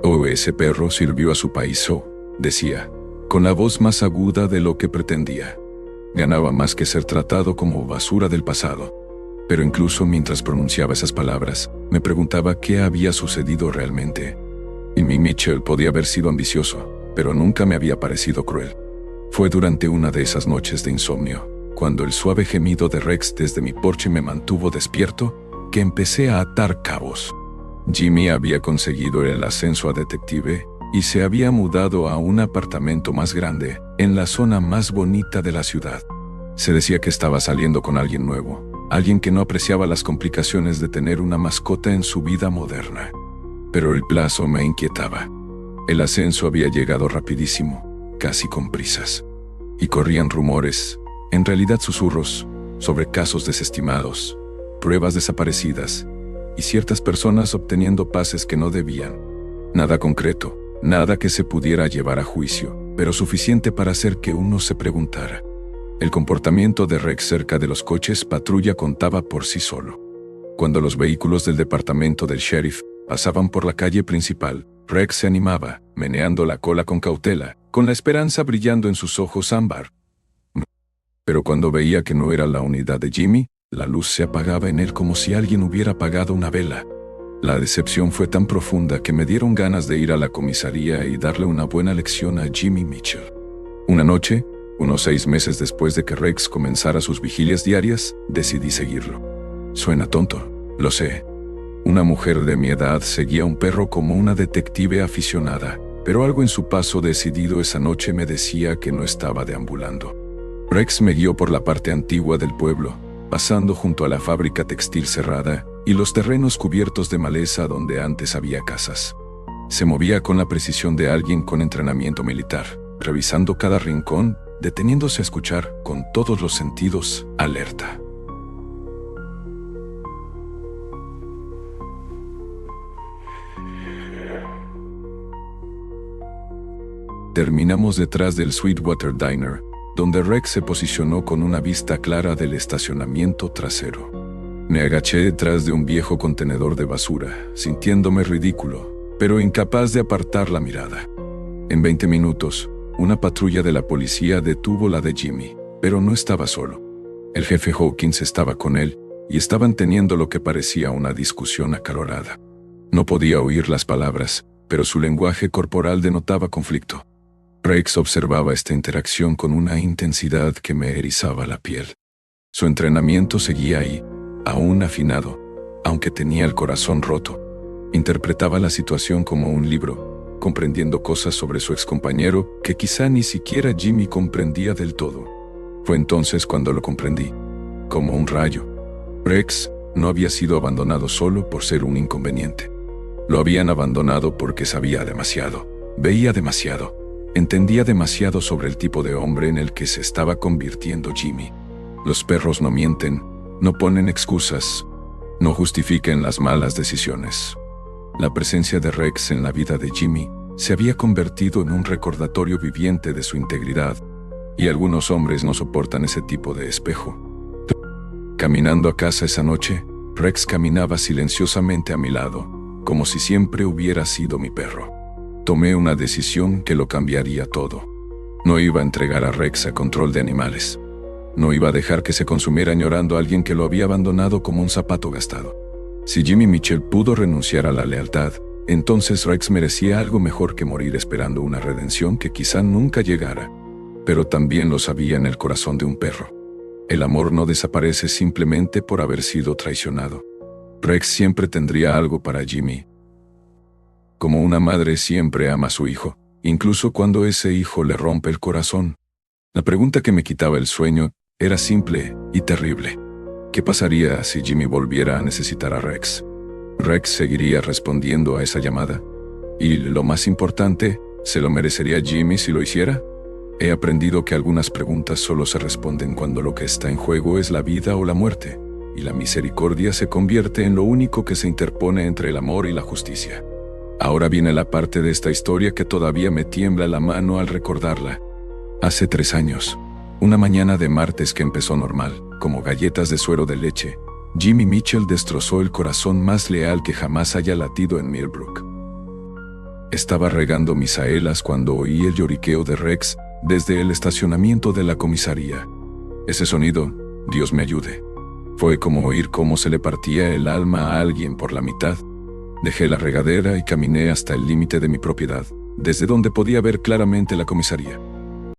«Oh, ese perro sirvió a su país», decía, con la voz más aguda de lo que pretendía. Ganaba más que ser tratado como basura del pasado. Pero incluso mientras pronunciaba esas palabras, me preguntaba qué había sucedido realmente. Y mi Mitchell podía haber sido ambicioso, pero nunca me había parecido cruel. Fue durante una de esas noches de insomnio, cuando el suave gemido de Rex desde mi porche me mantuvo despierto, que empecé a atar cabos. Jimmy había conseguido el ascenso a detective y se había mudado a un apartamento más grande, en la zona más bonita de la ciudad. Se decía que estaba saliendo con alguien nuevo, alguien que no apreciaba las complicaciones de tener una mascota en su vida moderna. Pero el plazo me inquietaba. El ascenso había llegado rapidísimo, casi con prisas. Y corrían rumores, en realidad susurros, sobre casos desestimados, pruebas desaparecidas, y ciertas personas obteniendo pases que no debían. Nada concreto, nada que se pudiera llevar a juicio, pero suficiente para hacer que uno se preguntara. El comportamiento de Rex cerca de los coches patrulla contaba por sí solo. Cuando los vehículos del departamento del sheriff pasaban por la calle principal, Rex se animaba, meneando la cola con cautela, con la esperanza brillando en sus ojos ámbar. Pero cuando veía que no era la unidad de Jimmy, la luz se apagaba en él como si alguien hubiera apagado una vela. La decepción fue tan profunda que me dieron ganas de ir a la comisaría y darle una buena lección a Jimmy Mitchell. Una noche, unos 6 meses después de que Rex comenzara sus vigilias diarias, decidí seguirlo. Suena tonto, lo sé. Una mujer de mi edad seguía a un perro como una detective aficionada, pero algo en su paso decidido esa noche me decía que no estaba deambulando. Rex me guió por la parte antigua del pueblo, pasando junto a la fábrica textil cerrada y los terrenos cubiertos de maleza donde antes había casas. Se movía con la precisión de alguien con entrenamiento militar, revisando cada rincón, deteniéndose a escuchar con todos los sentidos, alerta. Terminamos detrás del Sweetwater Diner, donde Rex se posicionó con una vista clara del estacionamiento trasero. Me agaché detrás de un viejo contenedor de basura, sintiéndome ridículo, pero incapaz de apartar la mirada. En 20 minutos, una patrulla de la policía detuvo la de Jimmy, pero no estaba solo. El jefe Hawkins estaba con él, y estaban teniendo lo que parecía una discusión acalorada. No podía oír las palabras, pero su lenguaje corporal denotaba conflicto. Rex observaba esta interacción con una intensidad que me erizaba la piel. Su entrenamiento seguía ahí, aún afinado, aunque tenía el corazón roto. Interpretaba la situación como un libro, comprendiendo cosas sobre su excompañero que quizá ni siquiera Jimmy comprendía del todo. Fue entonces cuando lo comprendí, como un rayo. Rex no había sido abandonado solo por ser un inconveniente. Lo habían abandonado porque sabía demasiado, veía demasiado, entendía demasiado sobre el tipo de hombre en el que se estaba convirtiendo Jimmy. Los perros no mienten, no ponen excusas, no justifiquen las malas decisiones. La presencia de Rex en la vida de Jimmy se había convertido en un recordatorio viviente de su integridad, y algunos hombres no soportan ese tipo de espejo. Caminando a casa esa noche, Rex caminaba silenciosamente a mi lado, como si siempre hubiera sido mi perro. Tomé una decisión que lo cambiaría todo. No iba a entregar a Rex a control de animales. No iba a dejar que se consumiera añorando a alguien que lo había abandonado como un zapato gastado. Si Jimmy Mitchell pudo renunciar a la lealtad, entonces Rex merecía algo mejor que morir esperando una redención que quizá nunca llegara. Pero también lo sabía en el corazón de un perro. El amor no desaparece simplemente por haber sido traicionado. Rex siempre tendría algo para Jimmy. Como una madre siempre ama a su hijo, incluso cuando ese hijo le rompe el corazón. La pregunta que me quitaba el sueño era simple y terrible. ¿Qué pasaría si Jimmy volviera a necesitar a Rex? ¿Rex seguiría respondiendo a esa llamada? Y lo más importante, ¿se lo merecería Jimmy si lo hiciera? He aprendido que algunas preguntas solo se responden cuando lo que está en juego es la vida o la muerte, y la misericordia se convierte en lo único que se interpone entre el amor y la justicia. Ahora viene la parte de esta historia que todavía me tiembla la mano al recordarla. Hace 3 años, una mañana de martes que empezó normal, como galletas de suero de leche, Jimmy Mitchell destrozó el corazón más leal que jamás haya latido en Millbrook. Estaba regando mis aelas cuando oí el lloriqueo de Rex desde el estacionamiento de la comisaría. Ese sonido, Dios me ayude, fue como oír cómo se le partía el alma a alguien por la mitad. Dejé la regadera y caminé hasta el límite de mi propiedad, desde donde podía ver claramente la comisaría.